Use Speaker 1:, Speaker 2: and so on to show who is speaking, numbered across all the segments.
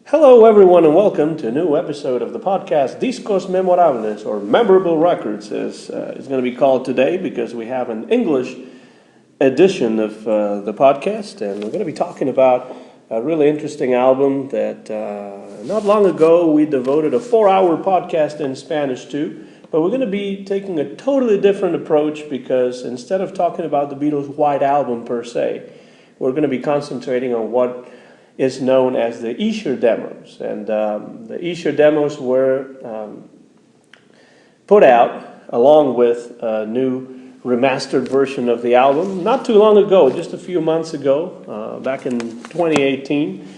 Speaker 1: Hello, everyone, and welcome to a new episode of the podcast Discos Memorables, or Memorable Records, as it's going to be called today because we have an English edition of the podcast, and we're going to be talking about a really interesting album that not long ago we devoted a 4-hour podcast in Spanish to, but we're going to be taking a totally different approach because instead of talking about the Beatles' White Album per se, we're going to be concentrating on what is known as the Essure Demos. And the Essure Demos were put out along with a new remastered version of the album not too long ago, just a few months ago, back in 2018,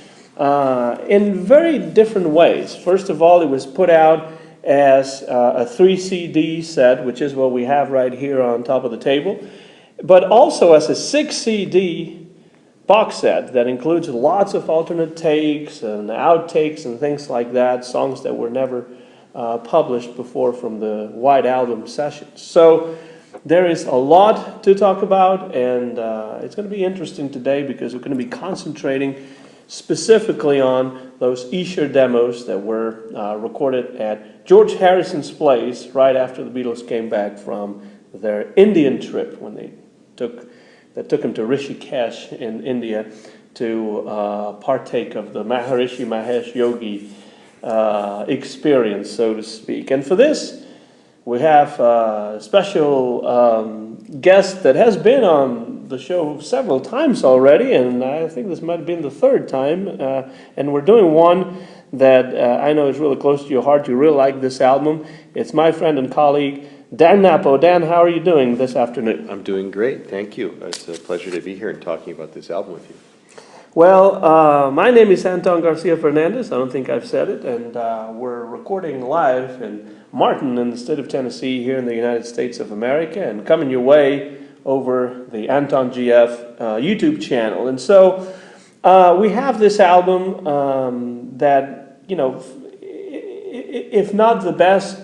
Speaker 1: in very different ways. First of all, it was put out as a 3 CD set, which is what we have right here on top of the table, but also as a 6 CD box set that includes lots of alternate takes and outtakes and things like that, songs that were never published before from the White Album sessions. So there is a lot to talk about, and it's going to be interesting today because we're going to be concentrating specifically on those Essure demos that were recorded at George Harrison's place right after the Beatles came back from their Indian trip when they took him to Rishikesh in India to partake of the Maharishi Mahesh Yogi experience, so to speak. And for this, we have a special guest that has been on the show several times already, and I think this might have been the third time. And we're doing one that I know is really close to your heart. You really like this album. It's my friend and colleague, Dan Nappo. Dan, how are you doing this afternoon?
Speaker 2: I'm doing great, thank you. It's a pleasure to be here and talking about this album with you.
Speaker 1: Well, my name is Anton Garcia-Fernandez. I don't think I've said it, and we're recording live in Martin in the state of Tennessee here in the United States of America, and coming your way over the Anton GF YouTube channel. And so we have this album that, you know, if not the best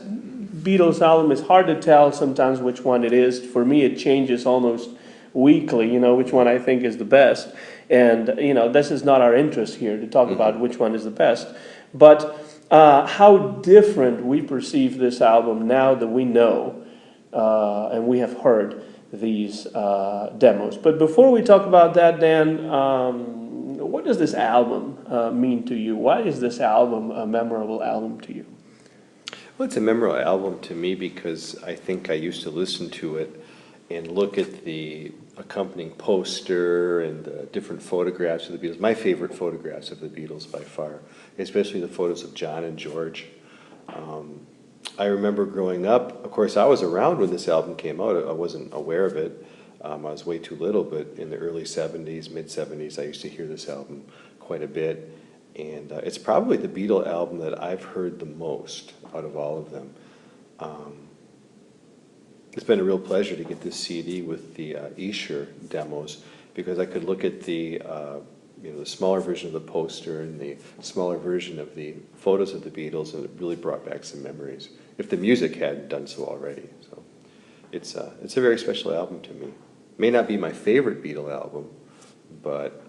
Speaker 1: Beatles album, it's hard to tell sometimes which one it is. For me, it changes almost weekly, which one I think is the best. And, this is not our interest here to talk about which one is the best. But how different we perceive this album now that we know and we have heard these demos. But before we talk about that, Dan, what does this album mean to you? Why is this album a memorable album to you?
Speaker 2: Well, it's a memorable album to me because I think I used to listen to it and look at the accompanying poster and the different photographs of the Beatles. My favorite photographs of the Beatles by far, especially the photos of John and George. I remember growing up, of course I was around when this album came out. I wasn't aware of it. I was way too little, but in the early 70s, mid-70s, I used to hear this album quite a bit. And it's probably the Beatle album that I've heard the most out of all of them. It's been a real pleasure to get this CD with the Essure demos because I could look at the the smaller version of the poster and the smaller version of the photos of the Beatles, and it really brought back some memories. If the music hadn't done so already, so it's a very special album to me. May not be my favorite Beatle album, but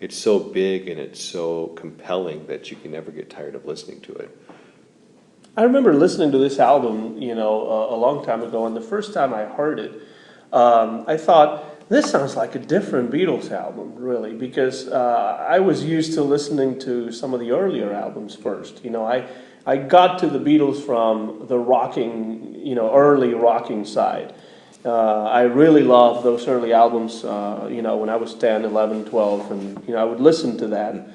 Speaker 2: it's so big and it's so compelling that you can never get tired of listening to it.
Speaker 1: I remember listening to this album, a long time ago, and the first time I heard it, I thought, this sounds like a different Beatles album, really, because I was used to listening to some of the earlier albums first. I got to the Beatles from the rocking, early rocking side. I really loved those early albums, when I was 10, 11, 12, and, I would listen to that.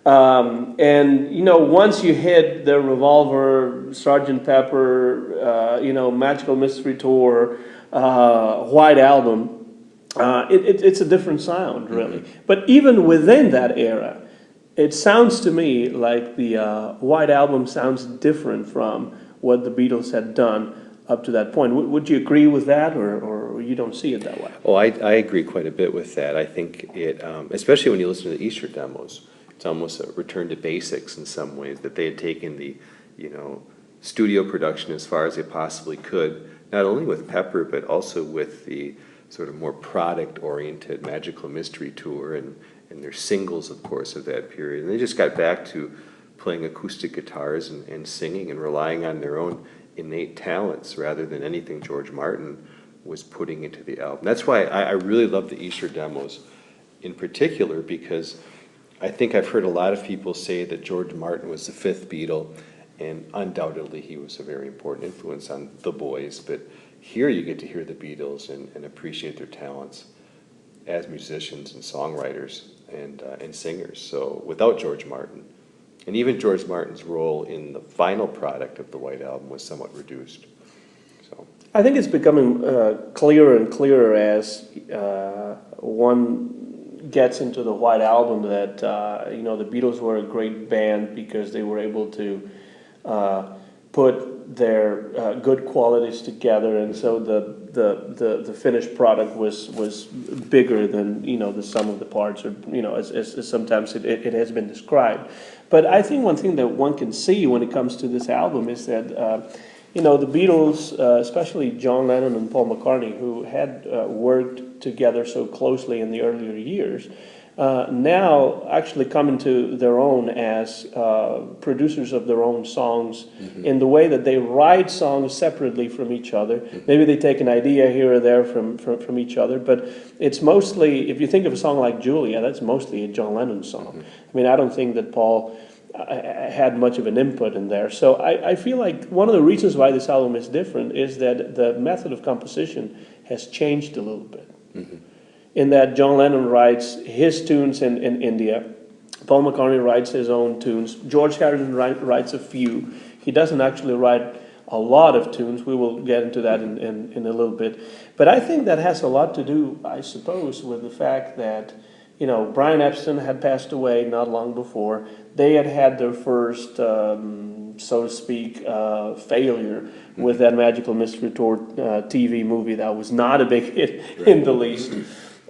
Speaker 1: Once you hit the Revolver, Sgt. Pepper, Magical Mystery Tour, White Album, it's a different sound, really. Mm-hmm. But even within that era, it sounds to me like the White Album sounds different from what the Beatles had done up to that point. Would you agree with that, or you don't see it that way?
Speaker 2: Oh, I agree quite a bit with that. I think it, especially when you listen to the Essure demos, it's almost a return to basics in some ways, that they had taken the, studio production as far as they possibly could, not only with Pepper, but also with the sort of more product-oriented Magical Mystery Tour and their singles, of course, of that period. And they just got back to playing acoustic guitars and singing and relying on their own innate talents rather than anything George Martin was putting into the album. That's why I really love the Essure Demos in particular, because I think I've heard a lot of people say that George Martin was the fifth Beatle, and undoubtedly he was a very important influence on the boys, but here you get to hear the Beatles and appreciate their talents as musicians and songwriters and singers. So without George Martin, and even George Martin's role in the final product of the White Album was somewhat reduced. So
Speaker 1: I think it's becoming clearer and clearer as one gets into the White Album that the Beatles were a great band because they were able to put their good qualities together, and so the finished product was bigger than the sum of the parts, or as sometimes it has been described. But I think one thing that one can see when it comes to this album is that the Beatles, especially John Lennon and Paul McCartney, who had worked together so closely in the earlier years, now actually come into their own as producers of their own songs, in the way that they write songs separately from each other. Maybe they take an idea here or there from each other, but it's mostly, if you think of a song like Julia, that's mostly a John Lennon song. I mean, I don't think that Paul had much of an input in there. So I feel like one of the reasons why this album is different is that the method of composition has changed a little bit. In that John Lennon writes his tunes in India, Paul McCartney writes his own tunes, George Harrison writes a few. He doesn't actually write a lot of tunes. We will get into that in a little bit. But I think that has a lot to do, I suppose, with the fact that Brian Epstein had passed away not long before. They had their first, so to speak, failure with that Magical Mystery Tour TV movie that was not a big hit in the least.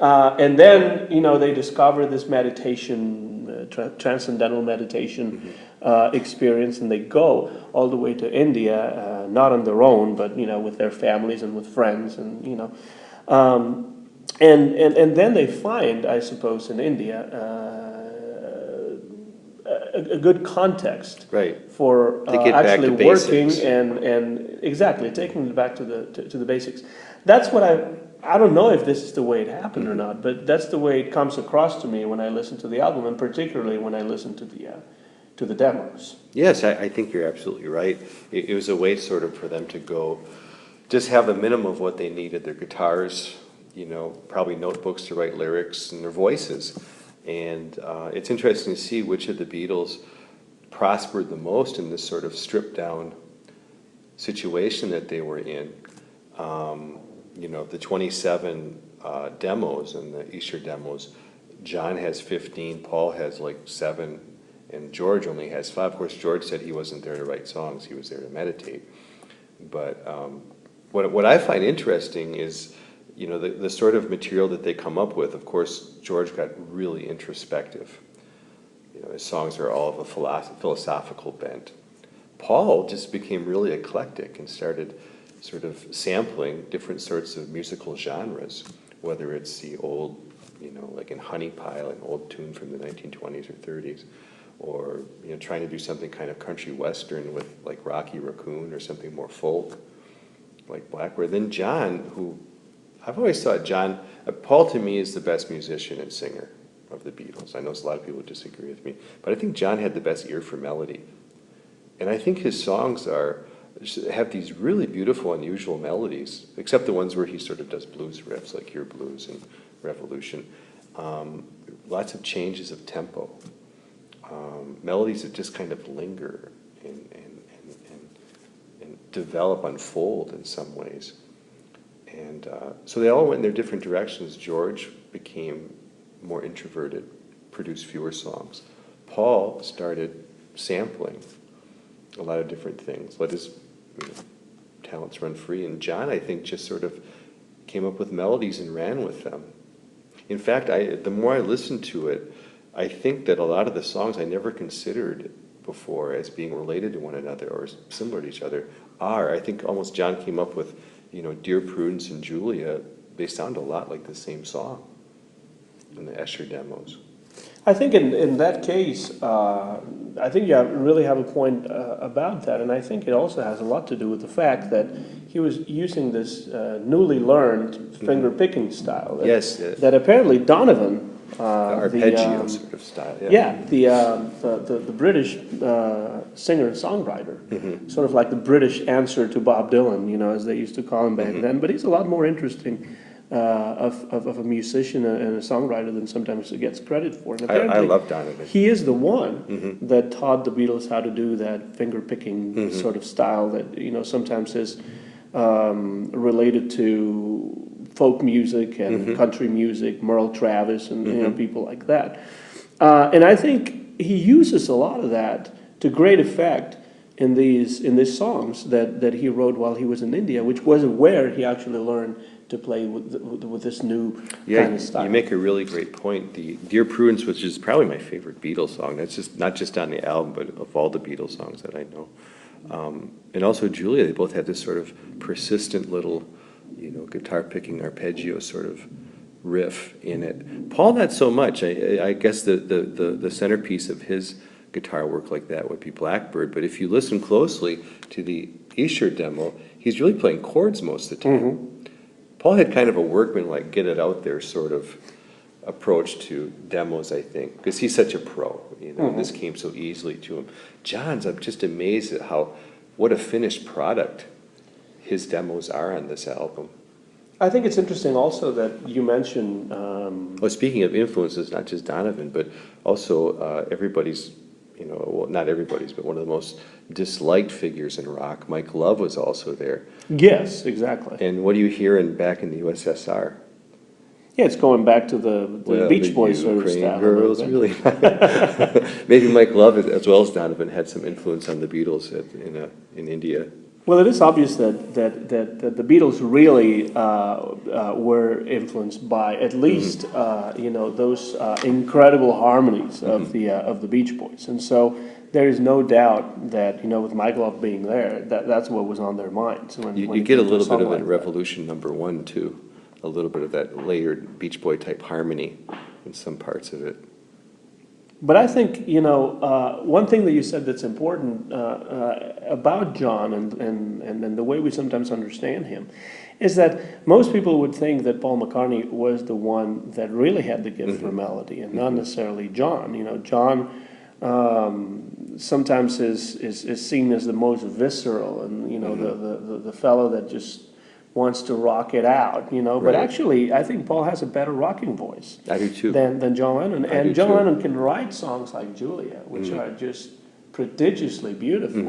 Speaker 1: And then, they discover this meditation, transcendental meditation experience, and they go all the way to India, not on their own, but, with their families and with friends, and, and then they find, I suppose, in India, a good context for actually working and exactly taking it back to the basics. That's what I don't know if this is the way it happened or not, but that's the way it comes across to me when I listen to the album, and particularly when I listen to the demos.
Speaker 2: yes, I think you're absolutely right. It was a way sort of for them to go, just have a minimum of what they needed: their guitars, probably notebooks to write lyrics, and their voices. And it's interesting to see which of the Beatles prospered the most in this sort of stripped down situation that they were in. The 27 demos and the Essure Demos, John has 15, Paul has like 7, and George only has 5. Of course, George said he wasn't there to write songs, he was there to meditate. But what I find interesting is the sort of material that they come up with. Of course, George got really introspective. His songs are all of a philosophical bent. Paul just became really eclectic and started sort of sampling different sorts of musical genres, whether it's the old, like in Honey Pile, an old tune from the 1920s or 30s, or trying to do something kind of country western with like Rocky Raccoon, or something more folk like Blackbird. Then John, who I've always thought Paul to me is the best musician and singer of the Beatles. I know a lot of people disagree with me, but I think John had the best ear for melody. And I think his songs have these really beautiful, unusual melodies, except the ones where he sort of does blues riffs, like Your Blues and Revolution. Lots of changes of tempo. Melodies that just kind of linger and develop, unfold in some ways. And so they all went in their different directions. George became more introverted, produced fewer songs. Paul started sampling a lot of different things, let his talents run free. And John, I think, just sort of came up with melodies and ran with them. In fact, the more I listen to it, I think that a lot of the songs I never considered before as being related to one another or similar to each other I think almost John came up with, Dear Prudence and Julia, they sound a lot like the same song in the Esher Demos.
Speaker 1: I think in that case, I think you really have a point about that, and I think it also has a lot to do with the fact that he was using this newly learned finger picking style. That,
Speaker 2: Yes,
Speaker 1: that apparently Donovan,
Speaker 2: the arpeggio sort of style.
Speaker 1: the British singer and songwriter, sort of like the British answer to Bob Dylan, as they used to call him back then. But he's a lot more interesting of a musician and a songwriter than sometimes he gets credit for. And
Speaker 2: I love Donovan.
Speaker 1: he is the one that taught the Beatles how to do that finger picking sort of style that sometimes is related to folk music and country music, Merle Travis and people like that. And I think he uses a lot of that to great effect in these songs that he wrote while he was in India, which was where he actually learned to play with this new kind of style.
Speaker 2: You make a really great point. The Dear Prudence, which is probably my favorite Beatles song, that's just not just on the album, but of all the Beatles songs that I know. And also Julia, they both have this sort of persistent little, guitar picking arpeggio sort of riff in it. Paul, not so much. I guess the centerpiece of his guitar work like that would be Blackbird, but if you listen closely to the Essure demo, he's really playing chords most of the time. Paul had kind of a workman-like, get it out there sort of approach to demos, I think, because he's such a pro, this came so easily to him. John's, I'm just amazed at what a finished product his demos are on this album.
Speaker 1: I think it's interesting also that you mentioned...
Speaker 2: Well, speaking of influences, not just Donovan, but also everybody's, well, not everybody's, but one of the most disliked figures in rock, Mike Love, was also there.
Speaker 1: Yes, exactly.
Speaker 2: And what do you hear back in the USSR?
Speaker 1: Yeah, it's going back to the Beach Boys sort of
Speaker 2: Ukraine
Speaker 1: style.
Speaker 2: girls, really. Maybe Mike Love, as well as Donovan, had some influence on the Beatles in India.
Speaker 1: Well, it is obvious that the Beatles really were influenced by at least those incredible harmonies of the Beach Boys, and so there is no doubt that with Mike Love being there, that's what was on their minds. When
Speaker 2: You get a little bit of it in Revolution #1 too, a little bit of that layered Beach Boy type harmony in some parts of it.
Speaker 1: But I think, one thing that you said that's important about John and the way we sometimes understand him is that most people would think that Paul McCartney was the one that really had the gift for melody and not necessarily John. John sometimes is seen as the most visceral and, the fellow that just wants to rock it out, But actually, I think Paul has a better rocking voice.
Speaker 2: I do too.
Speaker 1: Than John Lennon. And John Lennon can write songs like Julia, which are just prodigiously beautiful,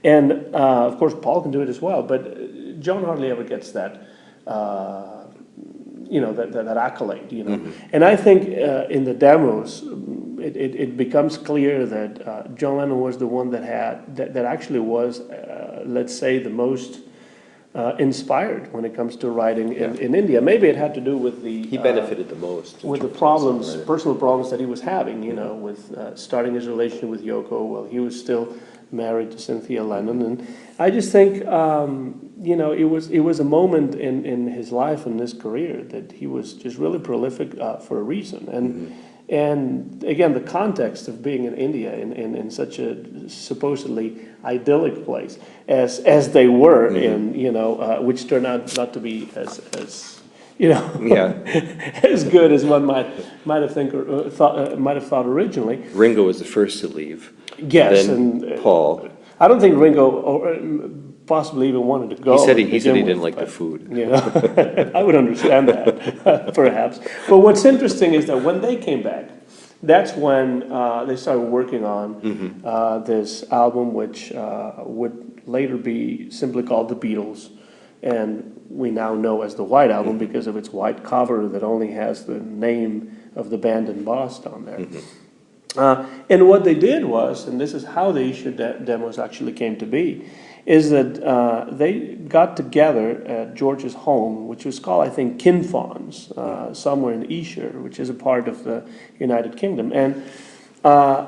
Speaker 1: And of course, Paul can do it as well. But John hardly ever gets that, that accolade, And I think in the demos, it becomes clear that John Lennon was the one that actually was, let's say, the most inspired when it comes to writing in India. Maybe it had to do with
Speaker 2: He benefited the most.
Speaker 1: with the problems, personal problems that he was having, with starting his relationship with Yoko while he was still married to Cynthia Lennon. And I just think, it was a moment in his life and his career that he was just really prolific for a reason. And again, the context of being in India in such a supposedly idyllic place as they were in, which turned out not to be as as good as one might have thought originally.
Speaker 2: Ringo was the first to leave.
Speaker 1: Yes,
Speaker 2: then
Speaker 1: and
Speaker 2: Paul.
Speaker 1: I don't think Ringo possibly even wanted to go.
Speaker 2: He said he didn't like the food.
Speaker 1: I would understand that, perhaps. But what's interesting is that when they came back, that's when they started working on this album, which would later be simply called The Beatles, and we now know as the White Album because of its white cover that only has the name of the band embossed on there. And what they did was, and this is how the Essure Demos actually came to be, is that they got together at George's home, which was called, I think, Kinfauns, somewhere in Esher, which is a part of the United Kingdom. And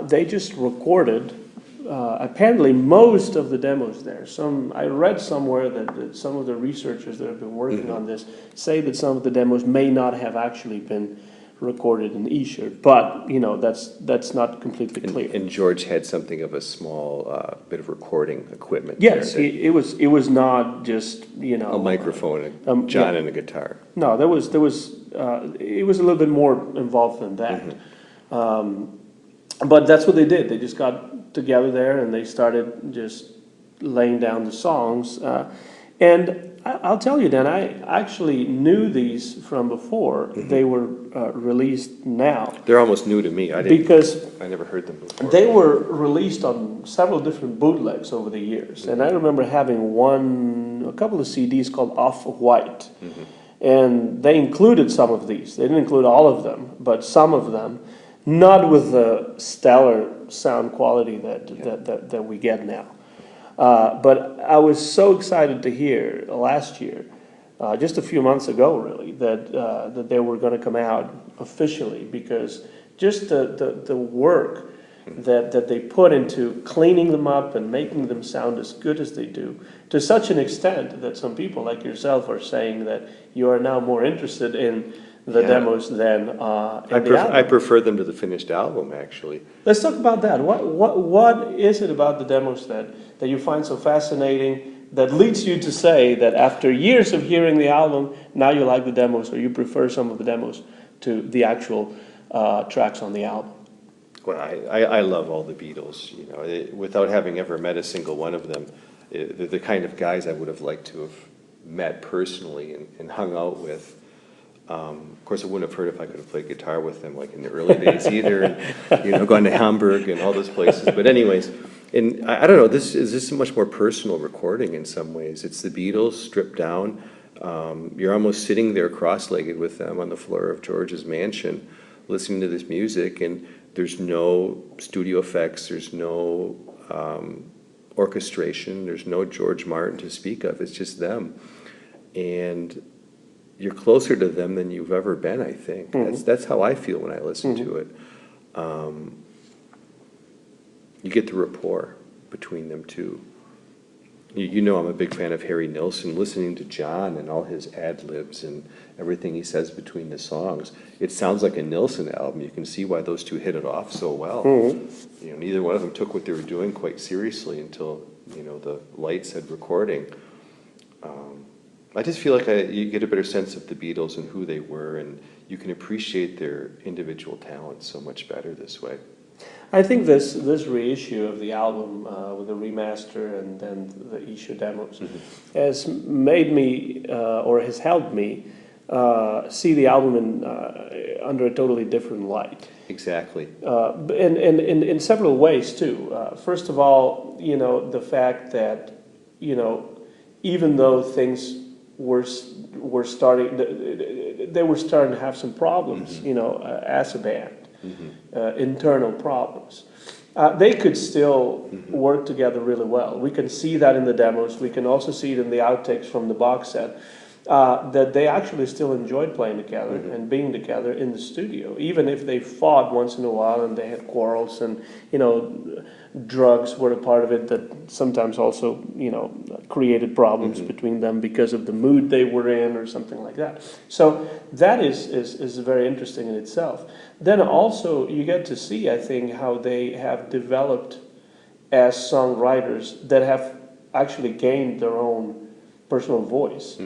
Speaker 1: they just recorded, apparently, most of the demos there. I read somewhere that some of the researchers that have been working on this say that some of the demos may not have actually been recorded in Esher, but that's not completely clear.
Speaker 2: And George had something of a small bit of recording equipment.
Speaker 1: Yes,
Speaker 2: there
Speaker 1: it was not just
Speaker 2: a microphone, John, and a guitar.
Speaker 1: No, it was a little bit more involved than that. But that's what they did. They just got together there and they started just laying down the songs. And I'll tell you, Dan, I actually knew these from before. They were released now.
Speaker 2: They're almost new to me. I never heard them before.
Speaker 1: They were released on several different bootlegs over the years. And I remember having a couple of CDs called Off-White. And they included some of these. They didn't include all of them, but some of them, not with the stellar sound quality that we get now. But I was so excited to hear last year, just a few months ago really, that they were going to come out officially, because just the work that they put into cleaning them up and making them sound as good as they do, to such an extent that some people like yourself are saying that you are now more interested in the demos than in the album.
Speaker 2: I prefer them to the finished album, actually.
Speaker 1: Let's talk about that. What is it about the demos that you find so fascinating, that leads you to say that after years of hearing the album, now you like the demos, or you prefer some of the demos to the actual tracks on the album?
Speaker 2: Well, I love all the Beatles. Without having ever met a single one of them, they're the kind of guys I would have liked to have met personally and hung out with. Of course, I wouldn't have heard if I could have played guitar with them, like in the early days either, and, gone to Hamburg and all those places. But anyways, and I don't know, this is a much more personal recording in some ways. It's the Beatles stripped down. You're almost sitting there cross-legged with them on the floor of George's mansion, listening to this music, and there's no studio effects, there's no orchestration, there's no George Martin to speak of. It's just them. And you're closer to them than you've ever been, I think. That's how I feel when I listen to it. You get the rapport between them two. I'm a big fan of Harry Nilsson. Listening to John and all his ad-libs and everything he says between the songs, it sounds like a Nilsson album. You can see why those two hit it off so well. Neither one of them took what they were doing quite seriously until the lights had recording. I just feel like you get a better sense of the Beatles and who they were, and you can appreciate their individual talents so much better this way.
Speaker 1: I think this reissue of the album with the remaster and then the Essure Demos has made me, or has helped me, see the album under a totally different light.
Speaker 2: Exactly.
Speaker 1: And in several ways too. First of all, the fact that even though things were starting to have some problems, as a band. Internal problems. They could still work together really well. We can see that in the demos. We can also see it in the outtakes from the box set, that they actually still enjoyed playing together and being together in the studio, even if they fought once in a while and they had quarrels and, drugs were a part of it that sometimes also, created problems between them because of the mood they were in or something like that. So that is very interesting in itself. Then also you get to see, I think, how they have developed as songwriters that have actually gained their own personal voice,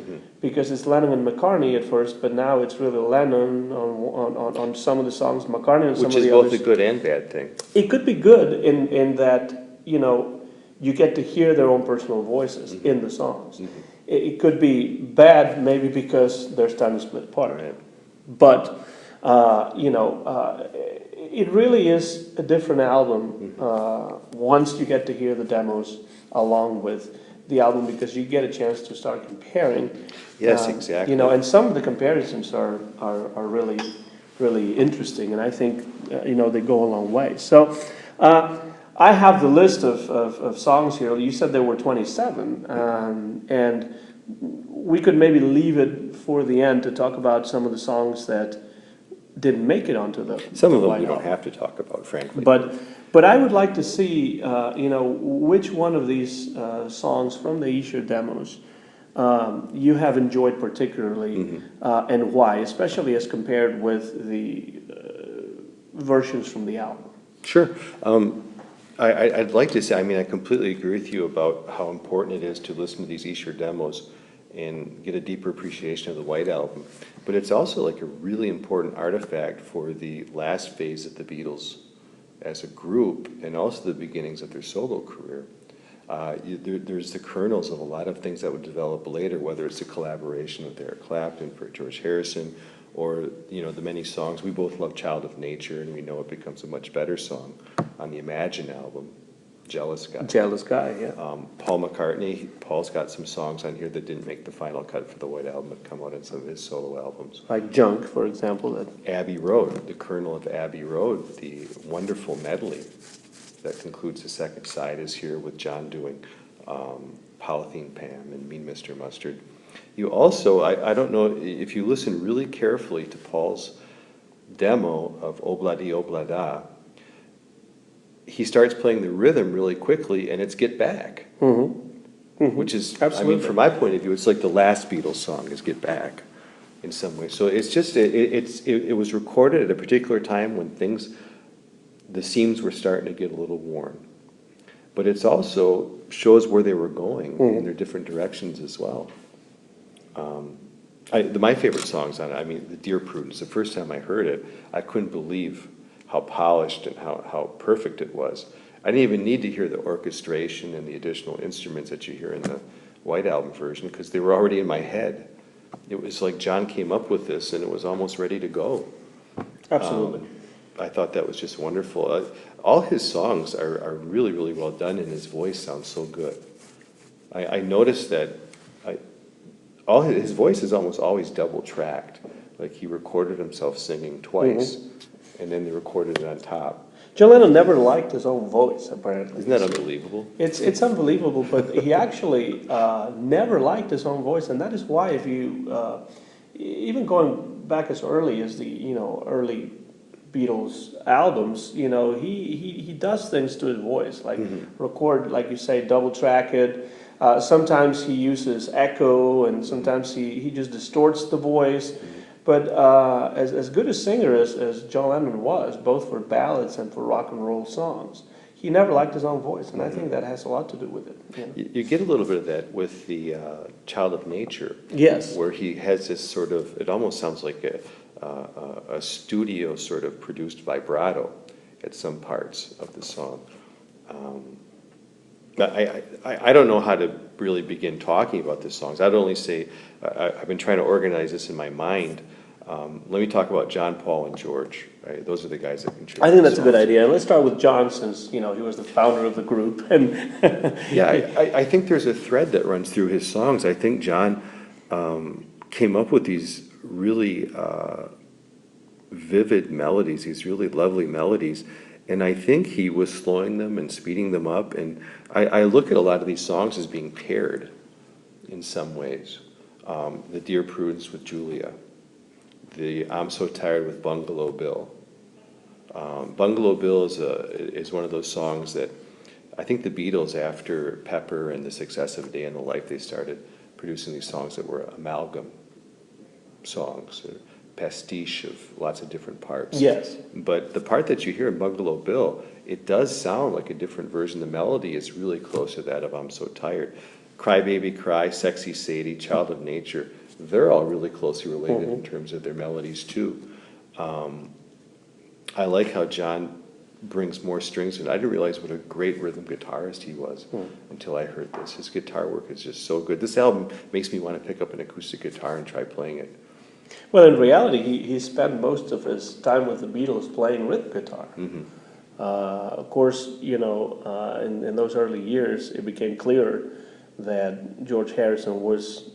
Speaker 1: because it's Lennon and McCartney at first, but now it's really Lennon on some of the songs, McCartney on some of the others.
Speaker 2: Which is both a good and bad thing.
Speaker 1: It could be good in that you get to hear their own personal voices in the songs. It could be bad maybe because there's time to split apart.
Speaker 2: Right.
Speaker 1: But it really is a different album once you get to hear the demos along with the album, because you get a chance to start comparing.
Speaker 2: Yes, exactly.
Speaker 1: And some of the comparisons are really, really interesting, and I think they go a long way. So I have the list of songs here. You said there were 27, and we could maybe leave it for the end to talk about some of the songs that didn't make it onto the
Speaker 2: Some of them
Speaker 1: White
Speaker 2: we don't
Speaker 1: Album.
Speaker 2: have to talk about, frankly.
Speaker 1: But I would like to see, which one of these songs from the Essure Demos you have enjoyed particularly, and why, especially as compared with the versions from the album?
Speaker 2: Sure. I'd like to say, I mean, I completely agree with you about how important it is to listen to these Essure demos and get a deeper appreciation of the White Album. But it's also like a really important artifact for the last phase of the Beatles as a group, and also the beginnings of their solo career. There's the kernels of a lot of things that would develop later, whether it's a collaboration with Eric Clapton for George Harrison, or the many songs. We both love Child of Nature, and we know it becomes a much better song on the Imagine album, Jealous Guy.
Speaker 1: Jealous Guy, yeah.
Speaker 2: Paul McCartney, Paul's got some songs on here that didn't make the final cut for the White Album, but come out in some of his solo albums.
Speaker 1: Like Junk, for example. That
Speaker 2: Abbey Road, the kernel of Abbey Road, the wonderful medley that concludes the second side is here with John doing Polythene Pam and Mean Mr. Mustard. You also, I don't know, if you listen really carefully to Paul's demo of Obladi Oblada, he starts playing the rhythm really quickly, and it's Get Back. Which is,
Speaker 1: Absolutely.
Speaker 2: I mean, from my point of view, it's like the last Beatles song is Get Back in some way. So it's just, it was recorded at a particular time when the seams were starting to get a little worn. But it's also shows where they were going in their different directions as well. My favorite songs on it, I mean, the Dear Prudence, the first time I heard it, I couldn't believe how polished and how perfect it was. I didn't even need to hear the orchestration and the additional instruments that you hear in the White Album version, because they were already in my head. It was like John came up with this, and it was almost ready to go.
Speaker 1: Absolutely.
Speaker 2: I thought that was just wonderful. All his songs are really, really well done, and his voice sounds so good. I noticed that his voice is almost always double-tracked. Like he recorded himself singing twice, and then they recorded it on top.
Speaker 1: John Lennon never liked his own voice, apparently.
Speaker 2: Isn't that unbelievable?
Speaker 1: It's unbelievable, but he actually never liked his own voice, and that is why, if you even going back as early as the early Beatles albums, he does things to his voice, like record, like you say, double track it. Sometimes he uses echo, and sometimes he just distorts the voice. But as good a singer as John Lennon was, both for ballads and for rock and roll songs, he never liked his own voice, and I think that has a lot to do with it.
Speaker 2: You get a little bit of that with the Child of Nature.
Speaker 1: Yes.
Speaker 2: Where he has this sort of, it almost sounds like a studio sort of produced vibrato at some parts of the song. I don't know how to really begin talking about the songs. I'd only say, I've been trying to organize this in my mind. Let me talk about John, Paul, and George. Right? Those are the guys that contribute.
Speaker 1: I think that's a good idea. And let's start with John, since he was the founder of the group. And
Speaker 2: yeah, I think there's a thread that runs through his songs. I think John came up with these really vivid melodies, these really lovely melodies, and I think he was slowing them and speeding them up. And I look at a lot of these songs as being paired in some ways. The Dear Prudence with Julia, the I'm So Tired with Bungalow Bill. Bungalow Bill is one of those songs that I think the Beatles, after Pepper and the success of A Day in the Life, they started producing these songs that were amalgam songs, pastiche of lots of different parts.
Speaker 1: yes,
Speaker 2: But the part that you hear in Bungalow Bill, it does sound like a different version. The melody is really close to that of I'm So Tired. Cry Baby Cry, Sexy Sadie, Child of Nature, they're all really closely related in terms of their melodies too. I like how John brings more strings in. I didn't realize what a great rhythm guitarist he was until I heard this. His guitar work is just so good. This album makes me want to pick up an acoustic guitar and try playing it.
Speaker 1: well, in reality, he spent most of his time with the Beatles playing rhythm guitar. Of course, in those early years, it became clear that George Harrison was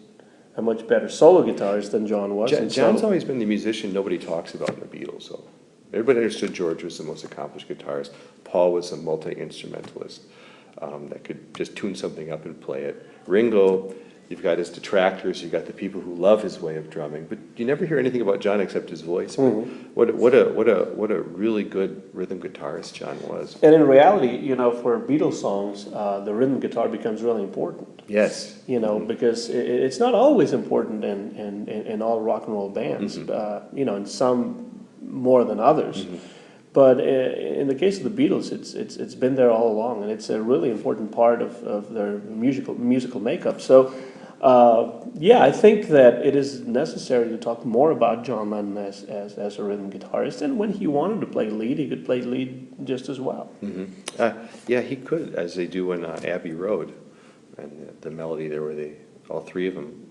Speaker 1: a much better solo guitarist than John was.
Speaker 2: John's always been the musician nobody talks about in the Beatles, though. Everybody understood George was the most accomplished guitarist. Paul was a multi-instrumentalist that could just tune something up and play it. Ringo, you've got his detractors, you've got the people who love his way of drumming, but you never hear anything about John except his voice. What a really good rhythm guitarist John was.
Speaker 1: And in reality, for Beatles songs, the rhythm guitar becomes really important.
Speaker 2: Yes.
Speaker 1: Because it's not always important in all rock and roll bands. In some more than others. But in the case of the Beatles, it's been there all along, and it's a really important part of their musical makeup. So, I think that it is necessary to talk more about John Lennon as a rhythm guitarist. And when he wanted to play lead, he could play lead just as well.
Speaker 2: He could, as they do in Abbey Road, and the melody there where all three of them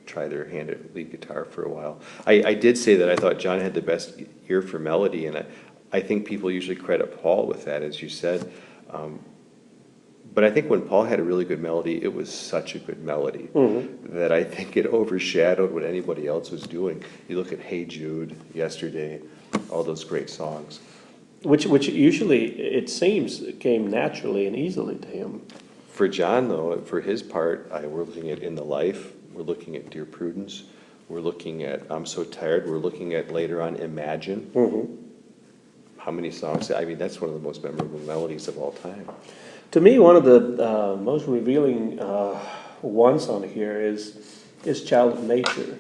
Speaker 2: try their hand at lead guitar for a while. I did say that I thought John had the best ear for melody, and I think people usually credit Paul with that, as you said. But I think when Paul had a really good melody, it was such a good melody that I think it overshadowed what anybody else was doing. You look at Hey Jude, Yesterday, all those great songs.
Speaker 1: Which usually, it seems, came naturally and easily to him.
Speaker 2: For John, though, for his part, we're looking at In the Life, we're looking at Dear Prudence, we're looking at I'm So Tired, we're looking at later on Imagine. How many songs? I mean, that's one of the most memorable melodies of all time.
Speaker 1: To me, one of the most revealing ones on here is Child of Nature.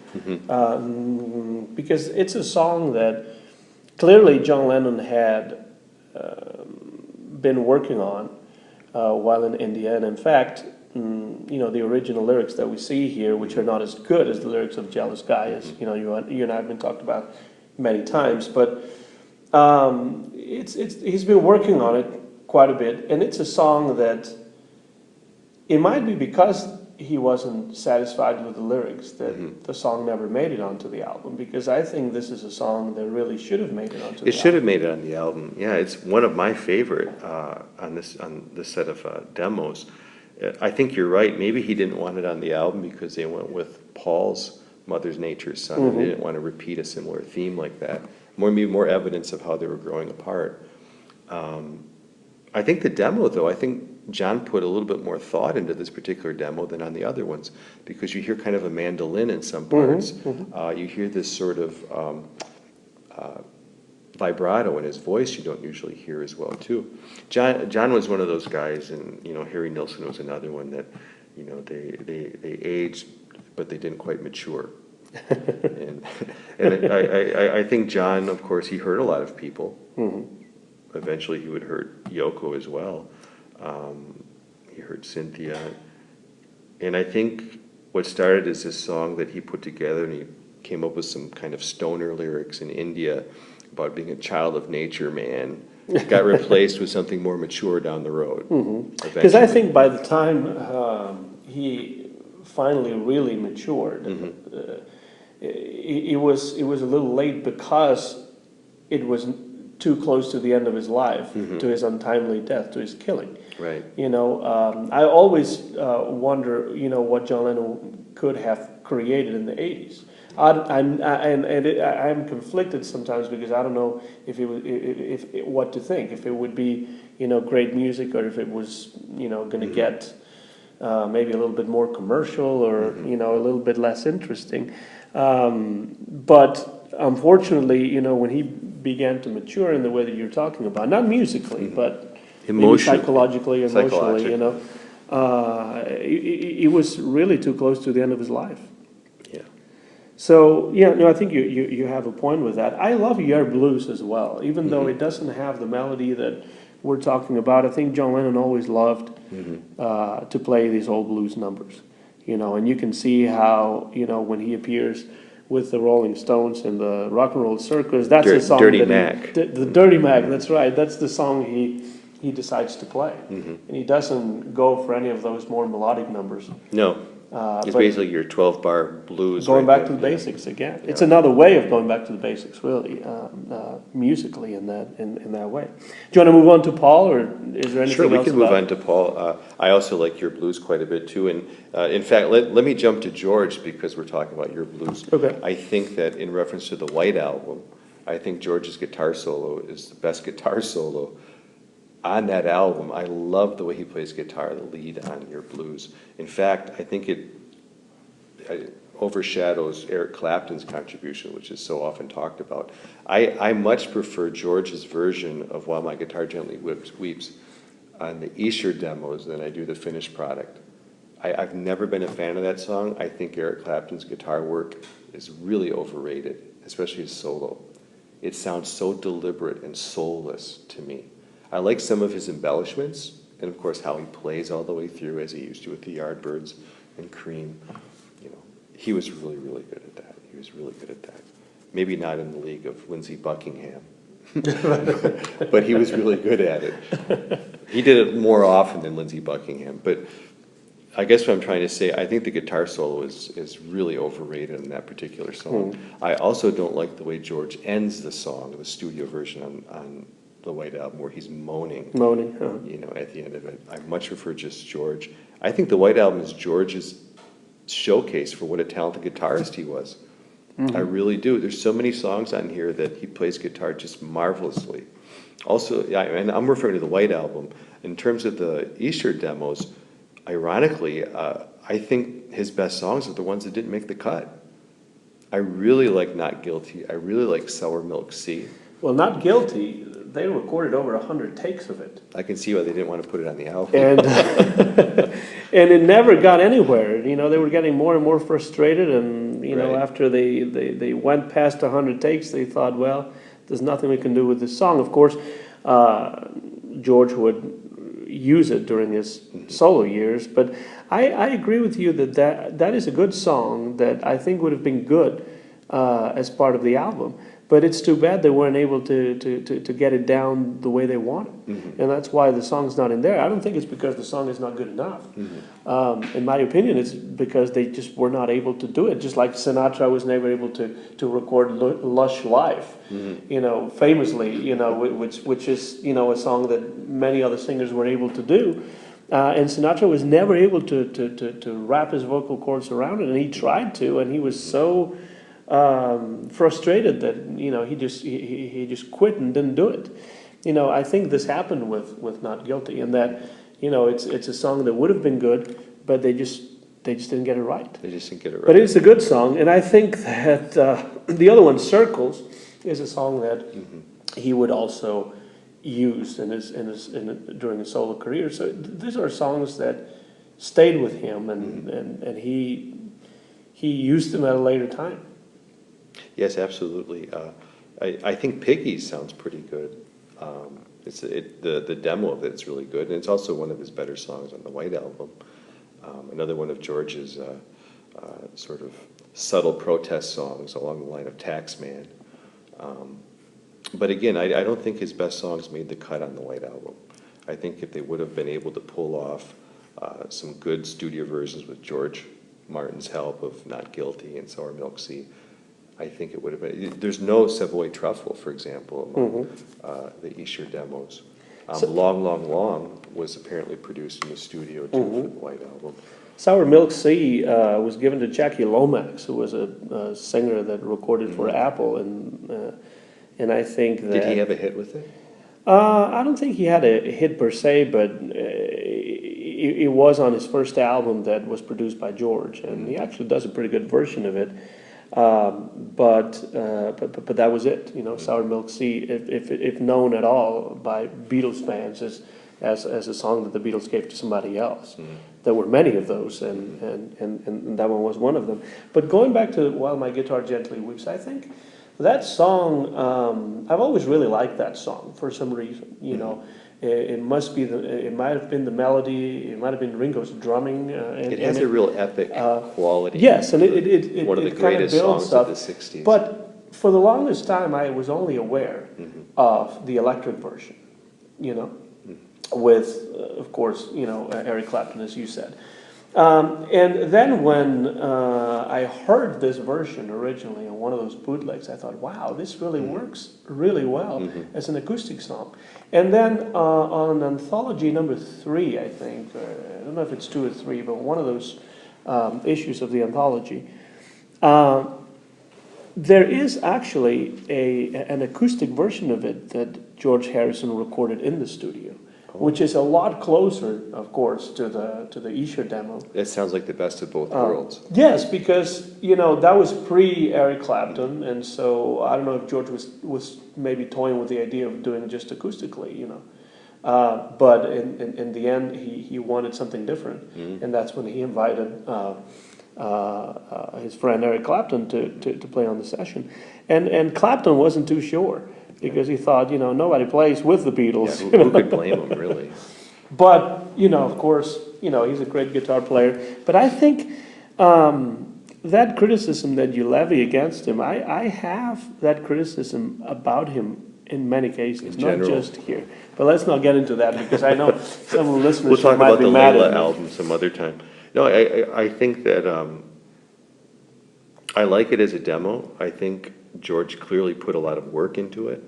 Speaker 1: Because it's a song that clearly John Lennon had been working on while in India. And in fact, the original lyrics that we see here, which are not as good as the lyrics of Jealous Guy, as you and I have been talked about many times, but he's been working on it quite a bit, and it's a song that it might be because he wasn't satisfied with the lyrics that the song never made it onto the album, because I think this is a song that really should have made it onto the album.
Speaker 2: It should have made it on the album. Yeah, it's one of my favorite on this set of demos. I think you're right. Maybe he didn't want it on the album because they went with Paul's Mother Nature's Son, and they didn't want to repeat a similar theme like that. Maybe more evidence of how they were growing apart. I think the demo, though, I think John put a little bit more thought into this particular demo than on the other ones, because you hear kind of a mandolin in some parts. You hear this sort of vibrato in his voice you don't usually hear as well, too. John was one of those guys, and Harry Nilsson was another one that they aged, but they didn't quite mature. and I think John, of course, he hurt a lot of people. Eventually he would hurt Yoko as well. He hurt Cynthia. And I think what started as this song that he put together, and he came up with some kind of stoner lyrics in India about being a child of nature man, got replaced with something more mature down the road.
Speaker 1: Because I think by the time he finally really matured, it was a little late because it was too close to the end of his life, to his untimely death, to his killing.
Speaker 2: Right.
Speaker 1: I always wonder, what John Lennon could have created in the 80s. I'm conflicted sometimes because I don't know what to think. If it would be, great music, or if it was, going to get maybe a little bit more commercial, or a little bit less interesting. But unfortunately, when he began to mature in the way that you're talking about, not musically, but emotionally, psychologically, emotionally, it was really too close to the end of his life.
Speaker 2: Yeah.
Speaker 1: So, I think you have a point with that. I love Your Blues as well, even though it doesn't have the melody that we're talking about. I think John Lennon always loved to play these old blues numbers, and you can see how, when he appears with the Rolling Stones and the Rock and Roll Circus, that's the song
Speaker 2: Dirty Mac.
Speaker 1: The Dirty Mac, that's right. That's the song he decides to play. And he doesn't go for any of those more melodic numbers.
Speaker 2: No. It's basically your 12-bar blues.
Speaker 1: Going back to the basics again. Yeah. It's another way of going back to the basics, really, musically in that way. Do you want to move on to Paul, or is there anything else?
Speaker 2: Sure, we can move on to Paul. I also like Your Blues quite a bit, too. And in fact, let me jump to George, because we're talking about Your Blues.
Speaker 1: Okay.
Speaker 2: I think that in reference to the White Album, I think George's guitar solo is the best guitar solo on that album. I love the way he plays guitar, the lead on Your Blues. In fact, I think overshadows Eric Clapton's contribution, which is so often talked about. I much prefer George's version of While My Guitar Gently Weeps on the Essure Demos than I do the finished product. I've never been a fan of that song. I think Eric Clapton's guitar work is really overrated, especially his solo. It sounds so deliberate and soulless to me. I like some of his embellishments, and of course how he plays all the way through as he used to with the Yardbirds and Cream. You know, he was really, really good at that. He was really good at that. Maybe not in the league of Lindsey Buckingham, but he was really good at it. He did it more often than Lindsey Buckingham, but I guess what I'm trying to say, I think the guitar solo is really overrated in that particular song. I also don't like the way George ends the song, the studio version on the White Album, where he's moaning.
Speaker 1: Moaning, huh?
Speaker 2: You know, at the end of it. I much prefer just George. I think the White Album is George's showcase for what a talented guitarist he was. I really do. There's so many songs on here that he plays guitar just marvelously. Also, yeah, and I'm referring to the White Album. In terms of the Essure Demos, ironically, I think his best songs are the ones that didn't make the cut. I really like Not Guilty. I really like Sour Milk Sea.
Speaker 1: Well, Not Guilty, they recorded over 100 takes of it.
Speaker 2: I can see why they didn't want to put it on the album.
Speaker 1: And, and it never got anywhere. You know, they were getting more and more frustrated, and, you know, after they went past 100 takes, they thought, well, there's nothing we can do with this song. Of course, George would use it during his solo years, but I agree with you that is a good song that I think would have been good as part of the album, but it's too bad they weren't able to get it down the way they wanted, and that's why the song's not in there. I don't think it's because the song is not good enough. In my opinion, it's because they just were not able to do it, just like Sinatra was never able to record Lush Life, you know, famously, you know, which is, you know, a song that many other singers were able to do. And Sinatra was never able to wrap his vocal cords around it, and he tried to, and he was so frustrated that, you know, he just quit and didn't do it. You know, I think this happened with Not Guilty, and that, you know, it's a song that would have been good, but they just didn't get it right.
Speaker 2: They just didn't get it right.
Speaker 1: But it's a good song, and I think that the other one, Circles, is a song that he would also use during his solo career. So these are songs that stayed with him, and he used them at a later time.
Speaker 2: Yes, absolutely. I think Piggy sounds pretty good. The demo of it's really good, and it's also one of his better songs on the White Album. Another one of George's sort of subtle protest songs along the line of Taxman. But again, I don't think his best songs made the cut on the White Album. I think if they would have been able to pull off some good studio versions with George Martin's help of Not Guilty and Sour Milk Sea, I think it would have been. There's no Savoy Truffle, for example, among the Essure Demos. Long, Long, Long was apparently produced in the studio too for the White Album.
Speaker 1: Sour Milk Sea was given to Jackie Lomax, who was a singer that recorded for Apple, and I think that...
Speaker 2: Did he have a hit with it?
Speaker 1: I don't think he had a hit per se, but it was on his first album that was produced by George, and he actually does a pretty good version of it. But that was it. You know, Sour Milk Sea, if known at all by Beatles fans, as a song that the Beatles gave to somebody else. There were many of those, and that one was one of them. But going back to While My Guitar Gently Weeps, I think that song, I've always really liked that song for some reason. You know, it might have been the melody, it might have been Ringo's drumming.
Speaker 2: It has a real epic quality.
Speaker 1: Yes, and it
Speaker 2: one of the greatest songs of the 60s.
Speaker 1: But for the longest time, I was only aware of the electric version, you know, with, of course, you know, Eric Clapton, as you said. And then when I heard this version originally on one of those bootlegs, I thought, wow, this really works really well as an acoustic song. And then on Anthology number 3, I think, I don't know if it's 2 or 3, but one of those issues of the anthology, there is actually an acoustic version of it that George Harrison recorded in the studio. which is a lot closer, of course, to the Essure demo.
Speaker 2: That sounds like the best of both worlds.
Speaker 1: Yes, because that was pre Eric Clapton, and so I don't know if George was maybe toying with the idea of doing it just acoustically, but in the end he wanted something different, and that's when he invited his friend Eric Clapton to play on the session, and Clapton wasn't too sure. Because he thought, nobody plays with the Beatles.
Speaker 2: Yeah, who could blame him, really?
Speaker 1: But, of course, he's a great guitar player. But I think that criticism that you levy against him, I have that criticism about him in many cases, not just here. But let's not get into that because I know some of the listeners
Speaker 2: We'll talk
Speaker 1: might
Speaker 2: about
Speaker 1: be
Speaker 2: the
Speaker 1: mad at
Speaker 2: Layla
Speaker 1: me.
Speaker 2: album some other time. No, I think that I like it as a demo. I think George clearly put a lot of work into it.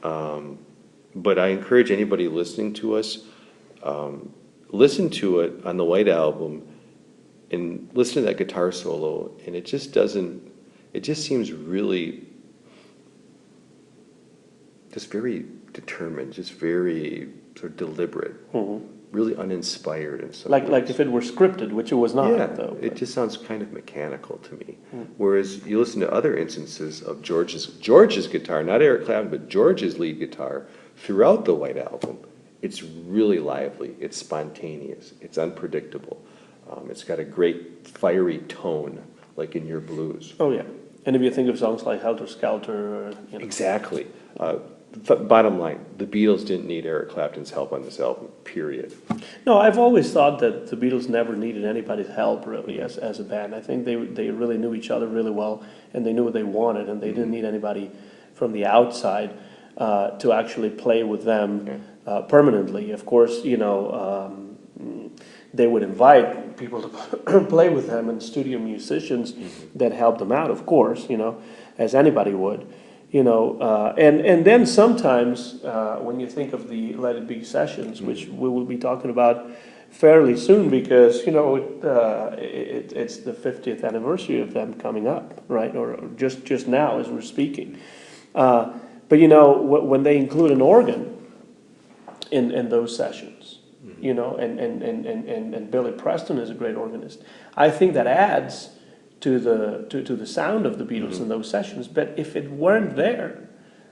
Speaker 2: But I encourage anybody listening to us, listen to it on the White Album and listen to that guitar solo, and it just seems really just very determined, just very sort of deliberate, really uninspired in some
Speaker 1: Like
Speaker 2: ways.
Speaker 1: if it were scripted, which it was not,
Speaker 2: Yeah,
Speaker 1: though.
Speaker 2: it just sounds kind of mechanical to me. Whereas you listen to other instances of George's guitar, not Eric Clapton, but George's lead guitar, throughout the White Album, it's really lively, it's spontaneous, it's unpredictable. It's got a great fiery tone, like in your blues.
Speaker 1: Oh, yeah. And if you think of songs like Helter Skelter, or,
Speaker 2: Exactly. Bottom line, the Beatles didn't need Eric Clapton's help on this album, period.
Speaker 1: No, I've always thought that the Beatles never needed anybody's help, really, as a band. I think they really knew each other really well, and they knew what they wanted, and they didn't need anybody from the outside to actually play with them permanently. Of course, they would invite people to play with them, and studio musicians that helped them out, of course, as anybody would. And then sometimes when you think of the Let It Be sessions, which we will be talking about fairly soon, because it's the 50th anniversary of them coming up, right? Or just now as we're speaking. But when they include an organ in those sessions, and Billy Preston is a great organist, I think that adds to the sound of the Beatles in those sessions. But if it weren't there,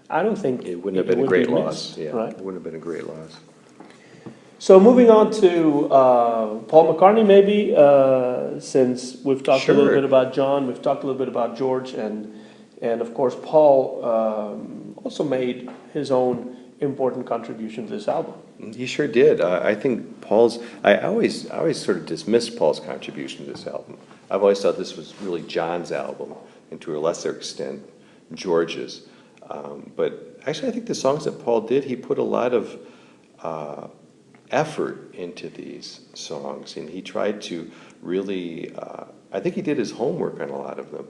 Speaker 1: I don't think
Speaker 2: it wouldn't have been a great loss.
Speaker 1: Missed,
Speaker 2: Yeah,
Speaker 1: right?
Speaker 2: it wouldn't have been a great loss.
Speaker 1: So moving on to Paul McCartney, maybe, since we've talked a little bit about John, we've talked a little bit about George, and of course Paul also made his own important contribution to this album.
Speaker 2: He sure did. I think I always sort of dismissed Paul's contribution to this album. I've always thought this was really John's album, and to a lesser extent, George's. But actually, I think the songs that Paul did, he put a lot of effort into these songs, and he tried to really, I think he did his homework on a lot of them.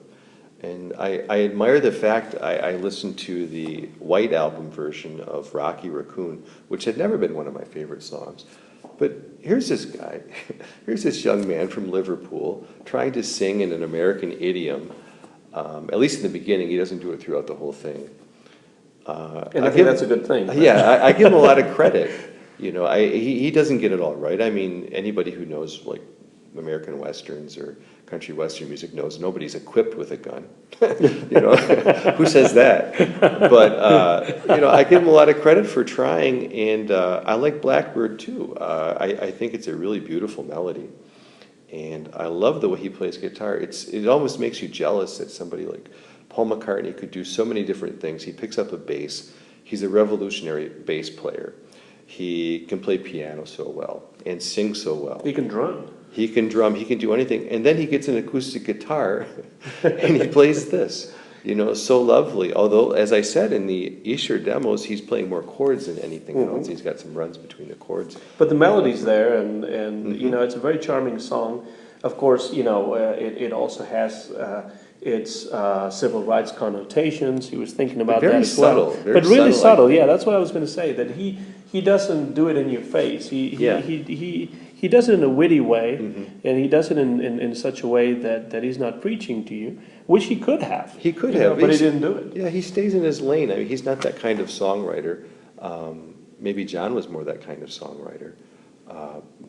Speaker 2: And I admire the fact I listened to the White Album version of Rocky Raccoon, which had never been one of my favorite songs. But here's this guy, here's this young man from Liverpool trying to sing in an American idiom. At least in the beginning, he doesn't do it throughout the whole thing.
Speaker 1: And I think that's a good thing.
Speaker 2: Yeah, I give him a lot of credit. He doesn't get it all right. I mean, anybody who knows like American westerns or country western music knows nobody's equipped with a gun. Who says that? But I give him a lot of credit for trying, and I like Blackbird too. I think it's a really beautiful melody, and I love the way he plays guitar. It almost makes you jealous that somebody like Paul McCartney could do so many different things. He picks up a bass. He's a revolutionary bass player. He can play piano so well and sing so well.
Speaker 1: He can drum.
Speaker 2: He can drum, he can do anything. And then he gets an acoustic guitar and he plays this, so lovely. Although, as I said, in the Essure Demos, he's playing more chords than anything else. He's got some runs between the chords.
Speaker 1: But the melody's there, and it's a very charming song. Of course, it also has its civil rights connotations. He was thinking about that as well.
Speaker 2: Very
Speaker 1: but really subtle,
Speaker 2: yeah.
Speaker 1: That's what I was going to say, that he doesn't do it in your face. He does it in a witty way, and he does it in such a way that he's not preaching to you, which he could have.
Speaker 2: He could have.
Speaker 1: But he didn't do it.
Speaker 2: Yeah, he stays in his lane. I mean, he's not that kind of songwriter. maybe John was more that kind of songwriter.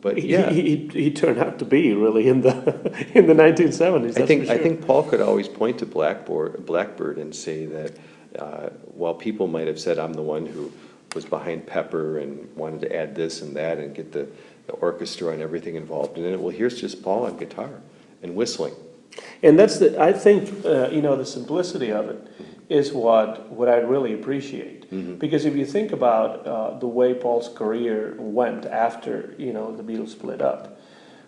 Speaker 2: But
Speaker 1: He,
Speaker 2: yeah,
Speaker 1: he turned out to be really in the in the 1970s. That's for sure.
Speaker 2: I think Paul could always point to Blackbird and say that while people might have said I'm the one who was behind Pepper and wanted to add this and that and get the orchestra and everything involved in it, well, here's just Paul on guitar and whistling.
Speaker 1: And that's I think, the simplicity of it is what I really appreciate. Because if you think about the way Paul's career went after, the Beatles split up,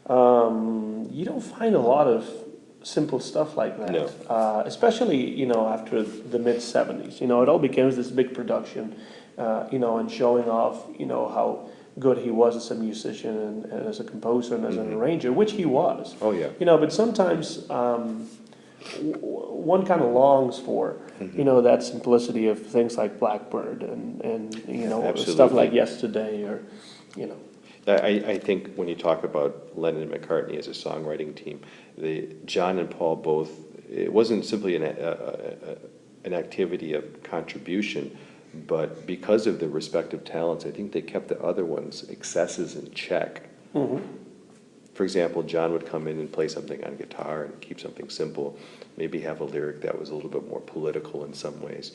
Speaker 1: you don't find a lot of simple stuff like that.
Speaker 2: No.
Speaker 1: Especially, after the mid-70s. It all becomes this big production, and showing off, how good he was as a musician and as a composer and as an arranger, which he was.
Speaker 2: Oh, yeah.
Speaker 1: But sometimes one kind of longs for, that simplicity of things like Blackbird and
Speaker 2: Absolutely.
Speaker 1: stuff like Yesterday or.
Speaker 2: I think when you talk about Lennon and McCartney as a songwriting team, John and Paul both, it wasn't simply an activity of contribution, but because of their respective talents, I think they kept the other ones' excesses in check. For example, John would come in and play something on guitar and keep something simple, maybe have a lyric that was a little bit more political in some ways.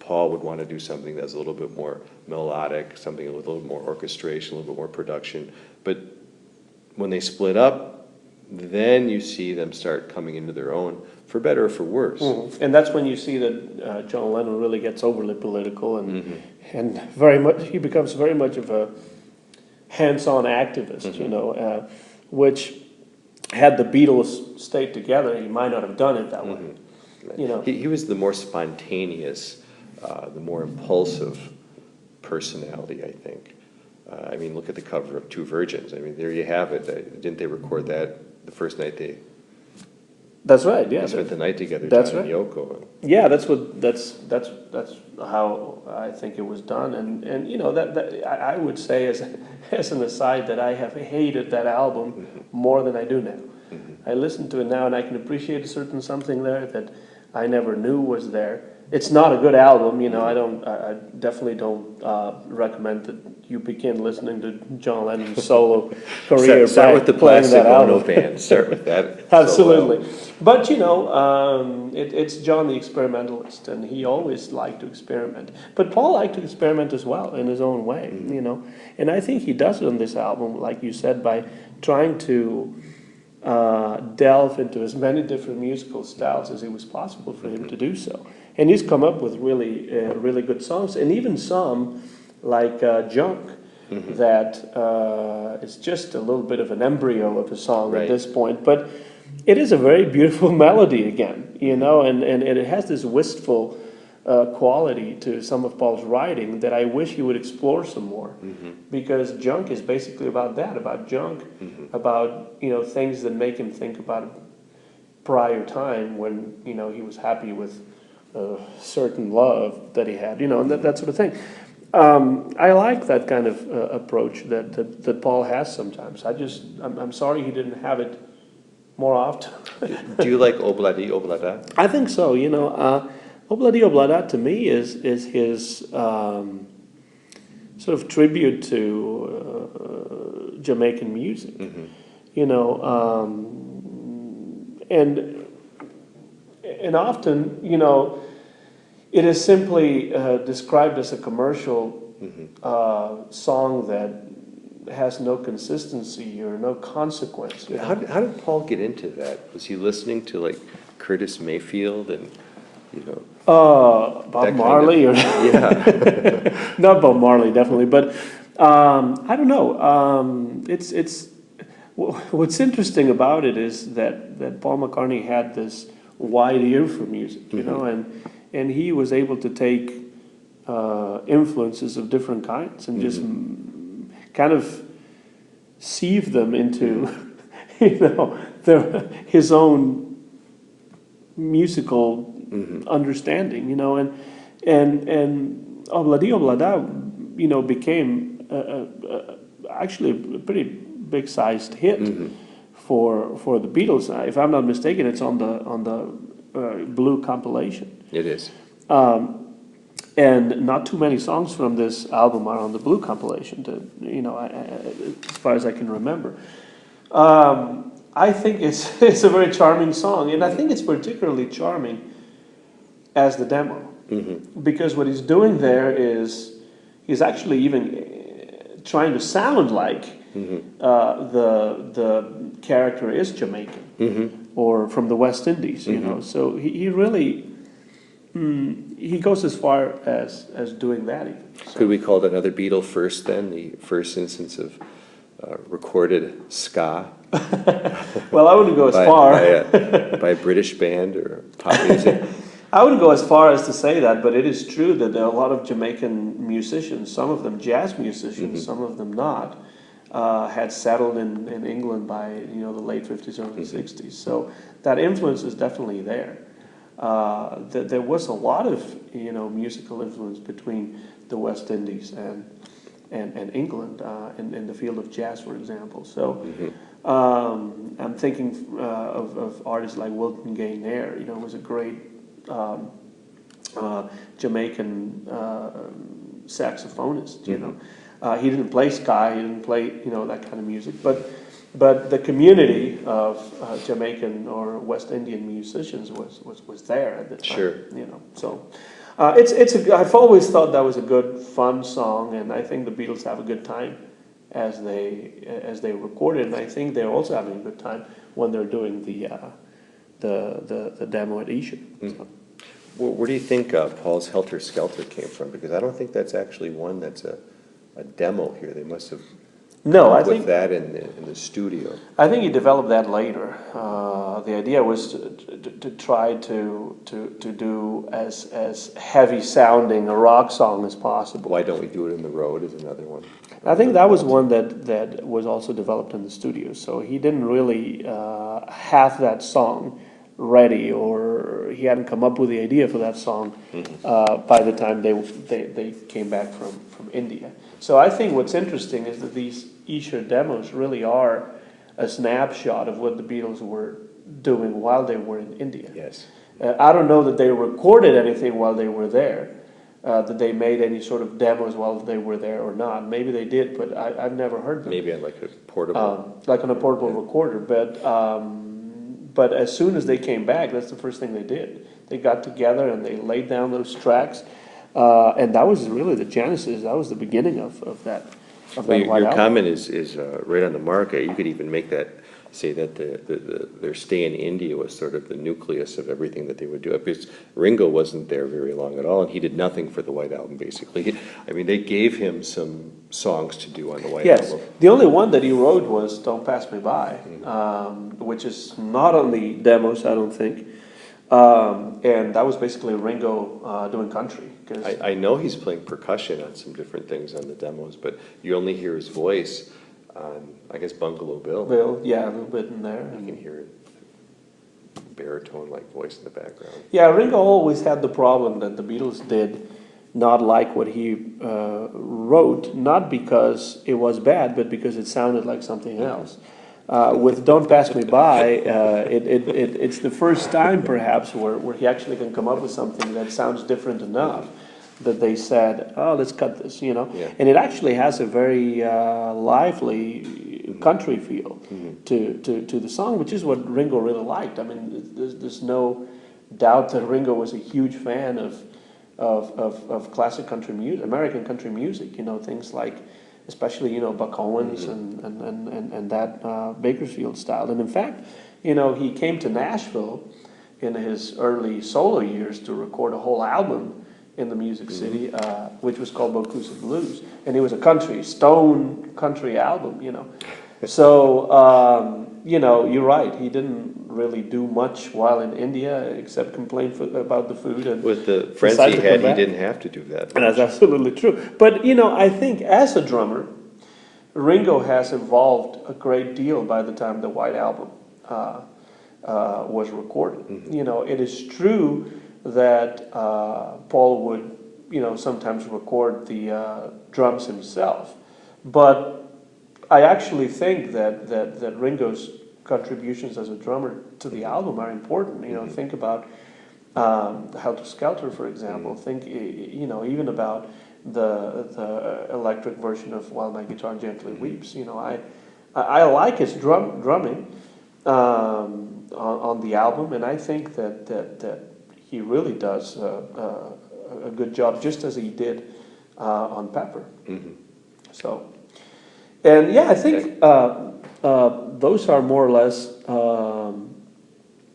Speaker 2: Paul would want to do something that's a little bit more melodic, something with a little more orchestration, a little bit more production. But when they split up, then you see them start coming into their own, for better or for worse.
Speaker 1: And that's when you see that John Lennon really gets overly political and very much he becomes very much of a hands-on activist, which had the Beatles stayed together, he might not have done it that way.
Speaker 2: He was the more spontaneous, the more impulsive personality, I think. I mean, look at the cover of Two Virgins. I mean, there you have it. Didn't they record that the first night they
Speaker 1: That's right. Yeah,
Speaker 2: spent the night together?
Speaker 1: That's
Speaker 2: John
Speaker 1: right.
Speaker 2: and Yoko.
Speaker 1: Yeah, that's how I think it was done, and that I would say as an aside that I have hated that album more than I do now. I listen to it now and I can appreciate a certain something there that I never knew was there. It's not a good album, I definitely don't recommend that you begin listening to John Lennon's solo career.
Speaker 2: Start with the
Speaker 1: playing
Speaker 2: Plastic
Speaker 1: that
Speaker 2: Ono
Speaker 1: album.
Speaker 2: Band. Start with that.
Speaker 1: Absolutely. But, it's John the experimentalist, and he always liked to experiment. But Paul liked to experiment as well in his own way, And I think he does it on this album, like you said, by trying to delve into as many different musical styles as it was possible for him to do so. And he's come up with really, really good songs, and even some like Junk, that is just a little bit of an embryo of a song at this point. But it is a very beautiful melody again, and it has this wistful quality to some of Paul's writing that I wish he would explore some more. Because Junk is basically about that, about junk, about, things that make him think about a prior time when, he was happy with a certain love that he had, and that sort of thing. I like that kind of approach that Paul has sometimes. I'm sorry he didn't have it more often.
Speaker 2: Do you like Obladi Oblada?
Speaker 1: I think so. Obladi Oblada to me is his sort of tribute to Jamaican music. And often, it is simply described as a commercial song that has no consistency or no consequence.
Speaker 2: How did Paul get into that? Was he listening to like Curtis Mayfield and
Speaker 1: Bob Marley or
Speaker 2: yeah,
Speaker 1: not Bob Marley definitely, but I don't know. It's what's interesting about it is that Paul McCartney had this wide ear for music, and he was able to take influences of different kinds and just kind of sieve them into, his own musical understanding, and Obladi Oblada, became actually a pretty big-sized hit for the Beatles. If I'm not mistaken, it's on the Blue compilation.
Speaker 2: it is.
Speaker 1: And not too many songs from this album are on the Blue compilation, as far as I can remember. I think it's a very charming song, and I think it's particularly charming as the demo. Because what he's doing there is he's actually even trying to sound like the character is Jamaican or from the West Indies, So he really he goes as far as doing that even. So.
Speaker 2: Could we call it another Beatle first then, the first instance of recorded ska?
Speaker 1: Well, I wouldn't go as far.
Speaker 2: By a British band or pop music?
Speaker 1: I wouldn't go as far as to say that, but it is true that there are a lot of Jamaican musicians, some of them jazz musicians, some of them not, had settled in England by the late 50s, early 60s. So that influence is definitely there. There was a lot of musical influence between the West Indies and England in the field of jazz, for example. So I'm thinking of artists like Wilton Gaynaire. Was a great Jamaican saxophonist. He didn't play ska, he didn't play that kind of music, but the community of Jamaican or West Indian musicians was there at the time.
Speaker 2: Sure.
Speaker 1: So I've always thought that was a good, fun song, and I think the Beatles have a good time as they record it, and I think they're also having a good time when they're doing the demo at Esher. So.
Speaker 2: Where do you think Paul's Helter Skelter came from? Because I don't think that's actually one that's a demo here. They must have with that in the studio.
Speaker 1: I think he developed that later. The idea was to try to do as heavy sounding a rock song as possible.
Speaker 2: Why Don't We Do It in the Road is another one.
Speaker 1: I think that was one that was also developed in the studio. So he didn't really have that song ready, or he hadn't come up with the idea for that song by the time they came back from India. So I think what's interesting is that these Essure Demos really are a snapshot of what the Beatles were doing while they were in India.
Speaker 2: Yes.
Speaker 1: I don't know that they recorded anything while they were there, that they made any sort of demos while they were there or not. Maybe they did, but I've never heard them.
Speaker 2: Maybe on like a portable.
Speaker 1: Like on a portable recorder, but as soon as they came back, that's the first thing they did. They got together and they laid down those tracks, and that was really the genesis. That was the beginning of that.
Speaker 2: Your comment is right on the mark. You could even make that say that their stay in India was sort of the nucleus of everything that they would do. Because Ringo wasn't there very long at all, and he did nothing for the White Album, basically. They gave him some songs to do on the White Album.
Speaker 1: Yes, the only one that he wrote was Don't Pass Me By, which is not on the demos, I don't think. And that was basically Ringo doing country.
Speaker 2: I know he's playing percussion on some different things on the demos, but you only hear his voice on, I guess, Bungalow Bill.
Speaker 1: Yeah, a little bit in there.
Speaker 2: You can hear baritone-like voice in the background.
Speaker 1: Yeah, Ringo always had the problem that the Beatles did not like what he wrote, not because it was bad, but because it sounded like something else. With Don't Pass Me By, it's the first time, perhaps, where he actually can come up with something that sounds different enough that they said, oh, let's cut this,
Speaker 2: Yeah.
Speaker 1: And it actually has a very lively country feel to the song, which is what Ringo really liked. There's no doubt that Ringo was a huge fan of classic country music, American country music, things like, especially, Buck Owens and that Bakersfield style. And in fact, he came to Nashville in his early solo years to record a whole album in the Music City, which was called Bocusa Blues. And it was a stone country album, So, you're right. He didn't really do much while in India except complain about the food. And
Speaker 2: with the friends he had, he didn't have to do that.
Speaker 1: And that's absolutely true. But, I think as a drummer, Ringo has evolved a great deal by the time the White Album was recorded. It is true that Paul would, sometimes record the drums himself. But I actually think that Ringo's contributions as a drummer to the album are important. Think about Helter Skelter, for example. Think, even about the electric version of While My Guitar Gently Weeps. I like his drumming on the album, and I think that he really does a good job, just as he did on Pepper. So, and yeah, I think those are more or less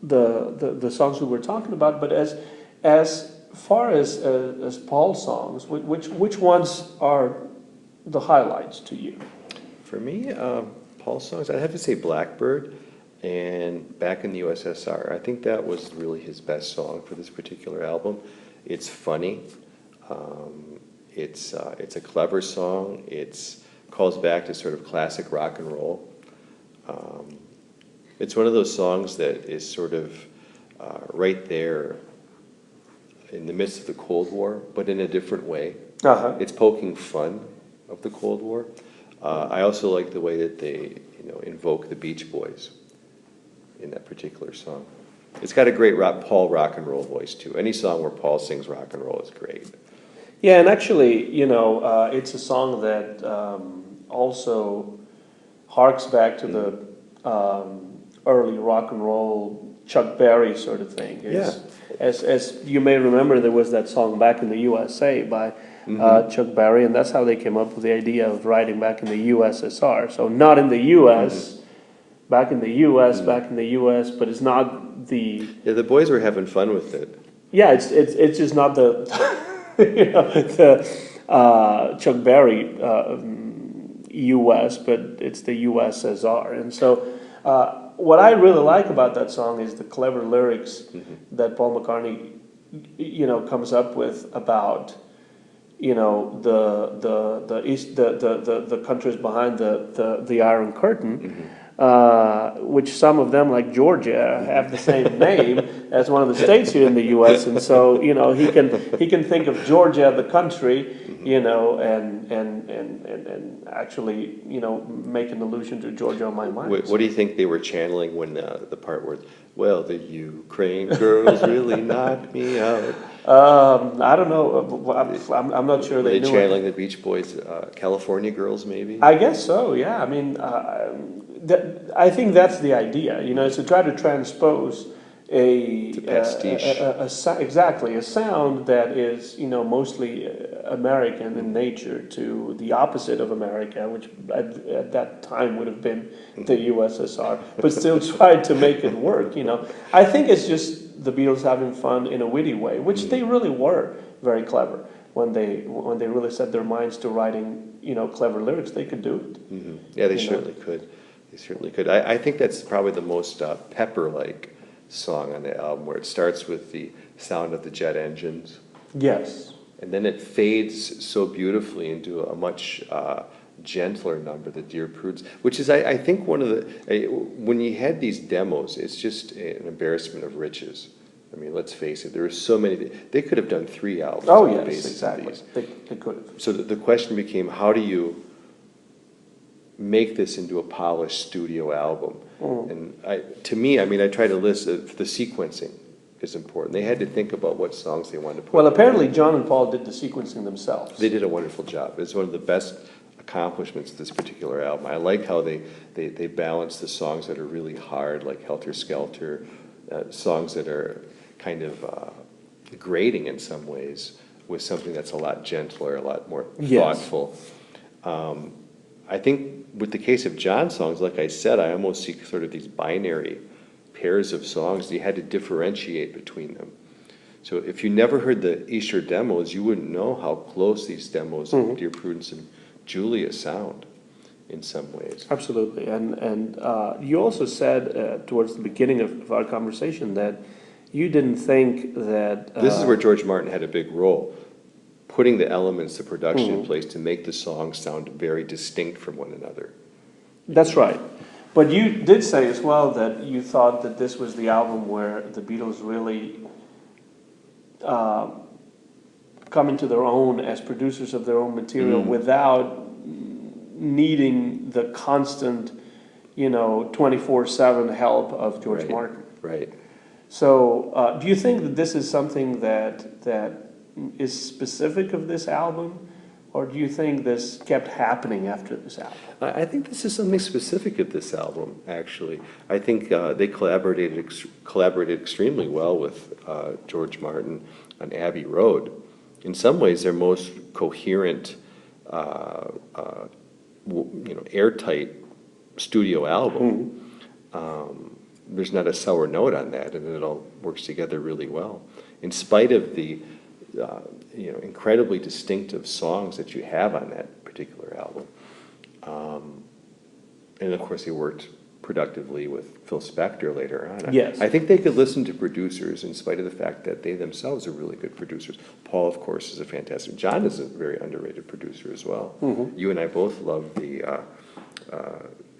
Speaker 1: the songs we were talking about. But as far as Paul's songs, which ones are the highlights to you?
Speaker 2: For me, Paul's songs, I'd have to say Blackbird and Back in the USSR. I think that was really his best song for this particular album. It's funny. It's a clever song. It calls back to sort of classic rock and roll. It's one of those songs that is sort of right there in the midst of the Cold War, but in a different way. It's poking fun of the Cold War. I also like the way that they, invoke the Beach Boys in that particular song. It's got a great Paul rock and roll voice too. Any song where Paul sings rock and roll is great.
Speaker 1: Yeah, and actually, it's a song that also harks back to the early rock and roll Chuck Berry sort of thing. As you may remember, there was that song Back in the USA by Chuck Berry, and that's how they came up with the idea of writing back in the USSR. So not in the US, back in the US, back in the US, but it's not the...
Speaker 2: Yeah, the boys were having fun with it.
Speaker 1: Yeah, it's just not the, the Chuck Berry US, but it's the USSR. And so what I really like about that song is the clever lyrics that Paul McCartney, comes up with about, the countries behind the Iron Curtain, which some of them, like Georgia, have the same name as one of the states here in the U.S. And so, he can think of Georgia, the country, and actually, make an allusion to Georgia on my mind.
Speaker 2: What do you think they were channeling when the part where, well, the Ukraine girls really knocked me out?
Speaker 1: I don't know. I'm not sure
Speaker 2: Were they
Speaker 1: knew
Speaker 2: channeling the Beach Boys, California Girls, maybe?
Speaker 1: I guess so. Yeah. I mean, I think that's the idea. Is to try to transpose
Speaker 2: It's a pastiche.
Speaker 1: Exactly a sound that is mostly American in nature to the opposite of America, which at that time would have been the USSR, but still tried to make it work. I think it's just the Beatles having fun in a witty way, which they really were very clever when they really set their minds to writing clever lyrics. They could do it.
Speaker 2: Yeah, they certainly could. They certainly could. I think that's probably the most Pepper-like song on the album, where it starts with the sound of the jet engines.
Speaker 1: Yes.
Speaker 2: And then it fades so beautifully into a much gentler number, the Dear Prudence, which is, I think, one of the... when you had these demos, it's just an embarrassment of riches. I mean, let's face it, there are so many... They could have done 3 albums
Speaker 1: on
Speaker 2: the
Speaker 1: yes,
Speaker 2: basis
Speaker 1: exactly.
Speaker 2: of these.
Speaker 1: They could have.
Speaker 2: So the question became, how do you make this into a polished studio album? And to me, I try to list the sequencing is important. They had to think about what songs they wanted to put.
Speaker 1: Well, apparently John and Paul did the sequencing themselves.
Speaker 2: They did a wonderful job. It's one of the best accomplishments of this particular album. I like how they balance the songs that are really hard, like Helter Skelter, songs that are kind of grating in some ways, with something that's a lot gentler, a lot more thoughtful. I think with the case of John's songs, like I said, I almost see sort of these binary pairs of songs. You had to differentiate between them. So if you never heard the Essure Demos, you wouldn't know how close these demos of Dear Prudence and Julia sound in some ways.
Speaker 1: Absolutely. And you also said towards the beginning of our conversation that you didn't think that...
Speaker 2: this is where George Martin had a big role, putting the elements, the production in place to make the songs sound very distinct from one another.
Speaker 1: That's right. But you did say as well that you thought that this was the album where the Beatles really come into their own as producers of their own material without needing the constant, 24/7 help of George Martin.
Speaker 2: Right.
Speaker 1: So, do you think that this is something that is specific of this album, or do you think this kept happening after this album?
Speaker 2: I think this is something specific of this album, actually. I think they collaborated extremely well with George Martin on Abbey Road. In some ways, their most coherent, airtight studio album. There's not a sour note on that, and it all works together really well. In spite of the incredibly distinctive songs that you have on that particular album. And of course, he worked productively with Phil Spector later on.
Speaker 1: Yes.
Speaker 2: I think they could listen to producers in spite of the fact that they themselves are really good producers. Paul, of course, is a fantastic. John is a very underrated producer as well. You and I both love the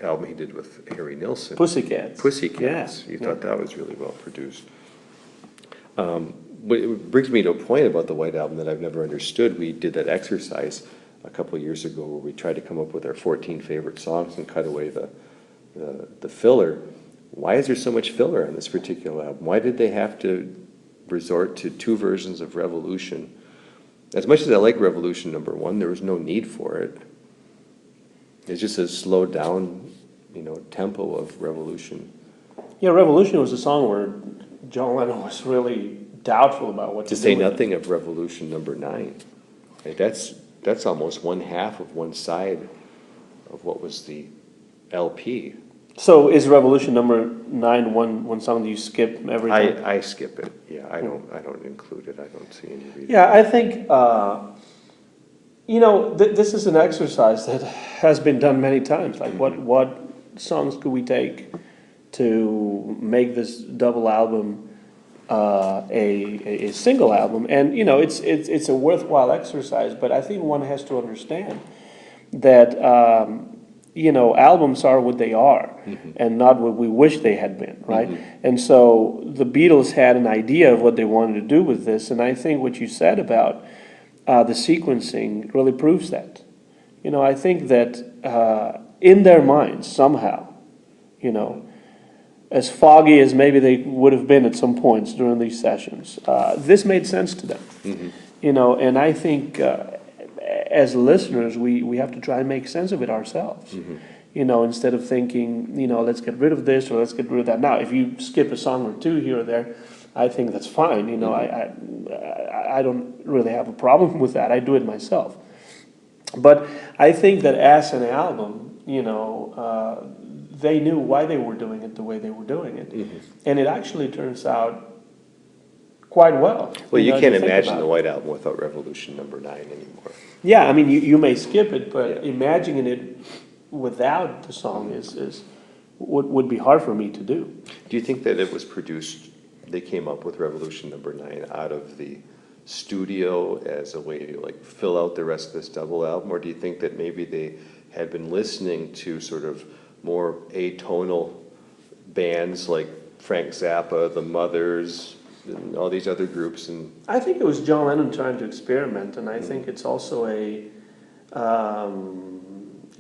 Speaker 2: album he did with Harry Nilsson.
Speaker 1: Pussycats.
Speaker 2: Pussycats.
Speaker 1: Yeah.
Speaker 2: You thought that was really well produced. But it brings me to a point about the White Album that I've never understood. We did that exercise a couple of years ago where we tried to come up with our 14 favorite songs and cut away the filler. Why is there so much filler on this particular album? Why did they have to resort to 2 versions of Revolution? As much as I like Revolution #1, there was no need for it. It's just a slowed down, tempo of Revolution.
Speaker 1: Yeah, Revolution was a song where John Lennon was really doubtful about what to
Speaker 2: To say
Speaker 1: do with it.
Speaker 2: nothing of Revolution #9. Like that's almost one half of one side of what was the LP.
Speaker 1: So is Revolution #9 one song that you skip every time?
Speaker 2: I skip it. Yeah, I don't include it. I don't see any reason.
Speaker 1: Yeah, I think this is an exercise that has been done many times. Like, what songs could we take to make this double album a single album? And it's a worthwhile exercise. But I think one has to understand that albums are what they are, and not what we wish they had been, right? And so the Beatles had an idea of what they wanted to do with this, and I think what you said about the sequencing really proves that. I think that in their minds, somehow, as foggy as maybe they would have been at some points during these sessions, this made sense to them. And I think as listeners, we have to try and make sense of it ourselves. Instead of thinking, let's get rid of this or let's get rid of that. Now, if you skip a song or two here or there, I think that's fine. I don't really have a problem with that. I do it myself. But I think that as an album, they knew why they were doing it the way they were doing it. And it actually turns out quite well.
Speaker 2: Well, you
Speaker 1: if
Speaker 2: can't
Speaker 1: think
Speaker 2: imagine
Speaker 1: about
Speaker 2: the
Speaker 1: it.
Speaker 2: White Album without Revolution #9 anymore.
Speaker 1: Yeah, I mean, you may skip it, but
Speaker 2: Yeah.
Speaker 1: imagining it without the song would be hard for me to do.
Speaker 2: Do you think that it was produced, they came up with Revolution #9 out of the studio as a way to fill out the rest of this double album? Or do you think that maybe they had been listening to sort of more atonal bands like Frank Zappa, the Mothers, and all these other groups? And
Speaker 1: I think it was John Lennon trying to experiment, and I think it's also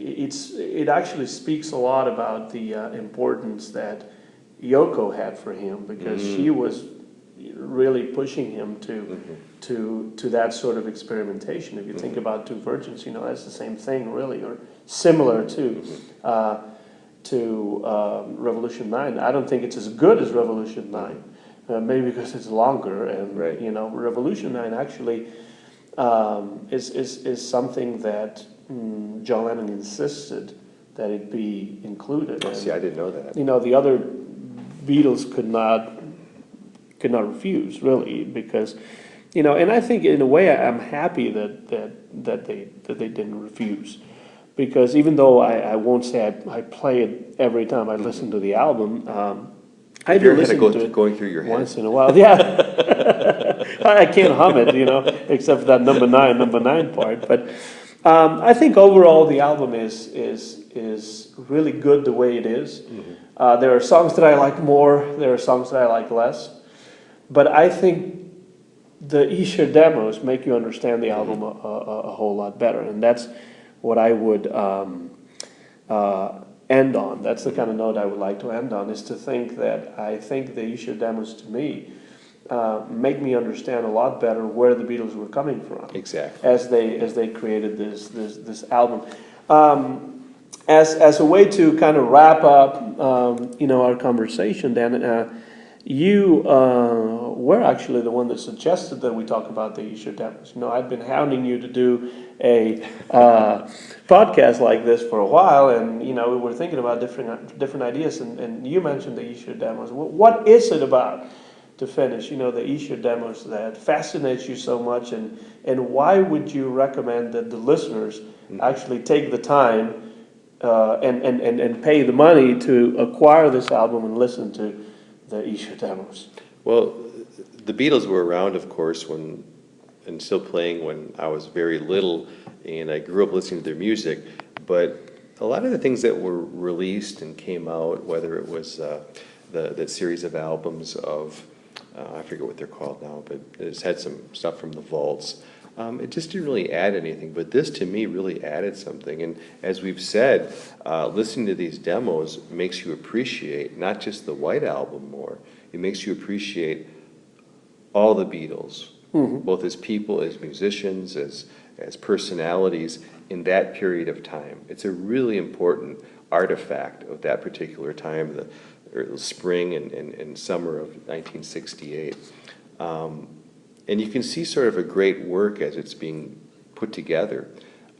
Speaker 1: it actually speaks a lot about the importance that Yoko had for him, because she was really pushing him to that sort of experimentation. If you think about Two Virgins, that's the same thing, really, or similar to Revolution 9. I don't think it's as good as Revolution 9. Maybe because it's longer, and
Speaker 2: Right.
Speaker 1: Revolution 9 actually is something that John Lennon insisted that it be included.
Speaker 2: oh, see, I didn't know that.
Speaker 1: The other Beatles could not refuse, really, because and I think in a way I'm happy that they didn't refuse, because even though I won't say I play it every time I listen to the album. I do listen to it
Speaker 2: going through your head.
Speaker 1: once in a while. Yeah, I can't hum it, except for that number nine part. But I think overall the album is really good the way it is. There are songs that I like more. There are songs that I like less. But I think the Essure Demos make you understand the album a whole lot better, and that's what I would end on. That's the kind of note I would like to end on, is to think that I think the Essure Demos, to me, make me understand a lot better where the Beatles were coming from.
Speaker 2: Exactly.
Speaker 1: As they created this album. As a way to kind of wrap up, our conversation, Dan, you were actually the one that suggested that we talk about the Essure Demos. I'd been hounding you to do a podcast like this for a while, and we were thinking about different ideas, and you mentioned the Essure Demos. What is it about, to finish, the Essure Demos that fascinates you so much, and why would you recommend that the listeners actually take the time and pay the money to acquire this album and listen to the Essure Demos?
Speaker 2: Well, the Beatles were around, of course, and still playing when I was very little, and I grew up listening to their music. But a lot of the things that were released and came out, whether it was that series of albums of, I forget what they're called now, but it's had some stuff from the vaults. It just didn't really add anything, but this to me really added something. And as we've said, listening to these demos makes you appreciate not just the White Album more, it makes you appreciate all the Beatles, both as people, as musicians, as personalities in that period of time. It's a really important artifact of that particular time, the spring and summer of 1968. And you can see sort of a great work as it's being put together.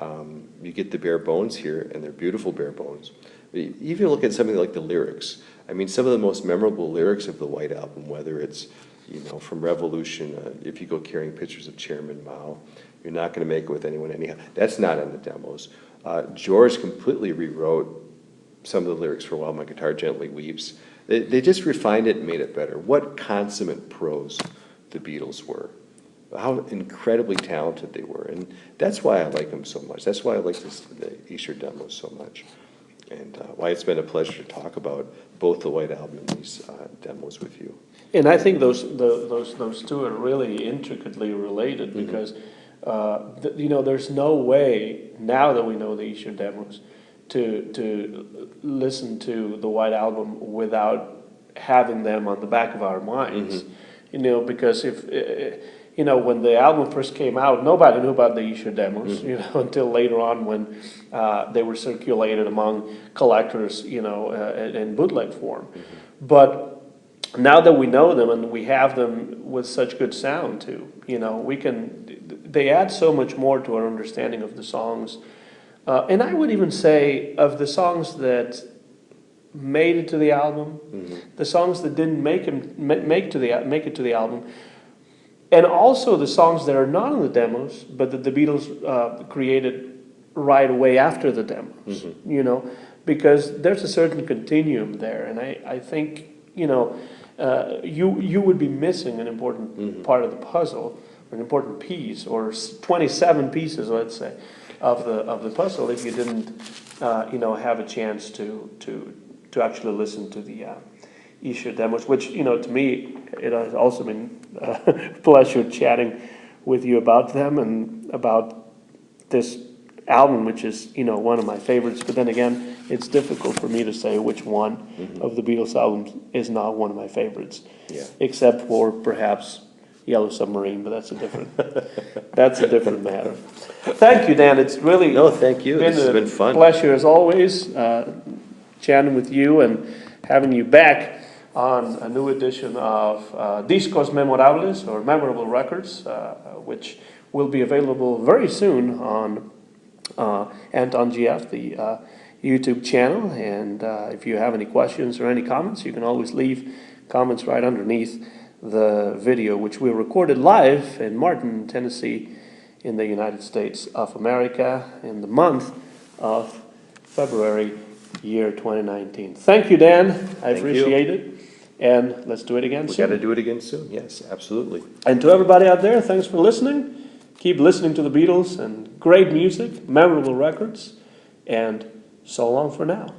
Speaker 2: You get the bare bones here, and they're beautiful bare bones. Even look at something like the lyrics. I mean, some of the most memorable lyrics of the White Album, whether it's, from Revolution, if you go carrying pictures of Chairman Mao, you're not going to make it with anyone anyhow. That's not on the demos. George completely rewrote some of the lyrics for While My Guitar Gently Weeps. They just refined it and made it better. What consummate pros the Beatles were. How incredibly talented they were. And that's why I like them so much. That's why I like the Essure Demos so much. And why it's been a pleasure to talk about both the White Album and these demos with you.
Speaker 1: And I think those two are really intricately related, because there's no way, now that we know the Essure Demos, to listen to the White Album without having them on the back of our minds. Because if when the album first came out, nobody knew about the Essure Demos, until later on when they were circulated among collectors, in bootleg form. But now that we know them and we have them with such good sound too, they add so much more to our understanding of the songs. And I would even say of the songs that made it to the album, the songs that didn't make it to the album, and also the songs that are not on the demos, but that the Beatles created right away after the demos. Because there's a certain continuum there, and I think you would be missing an important part of the puzzle, or an important piece, or 27 pieces, let's say, of the puzzle if you didn't have a chance to actually listen to the Essure Demos, which, to me, it has also been a pleasure chatting with you about them and about this album, which is, one of my favorites. But then again, it's difficult for me to say which one of the Beatles albums is not one of my favorites, except for perhaps Yellow Submarine, but that's a different matter. Thank you, Dan. It's really
Speaker 2: thank you. This has been fun.
Speaker 1: Pleasure as always, chatting with you and having you back on a new edition of Discos Memorables, or Memorable Records, which will be available very soon on Anton GF, the YouTube channel. And if you have any questions or any comments, you can always leave comments right underneath the video, which we recorded live in Martin, Tennessee, in the United States of America, in the month of February, year 2019. Thank you, Dan. I appreciate it. And let's do it again soon.
Speaker 2: We got to do it again soon. Yes, absolutely.
Speaker 1: And to everybody out there, thanks for listening. Keep listening to the Beatles and great music, memorable records, and so long for now.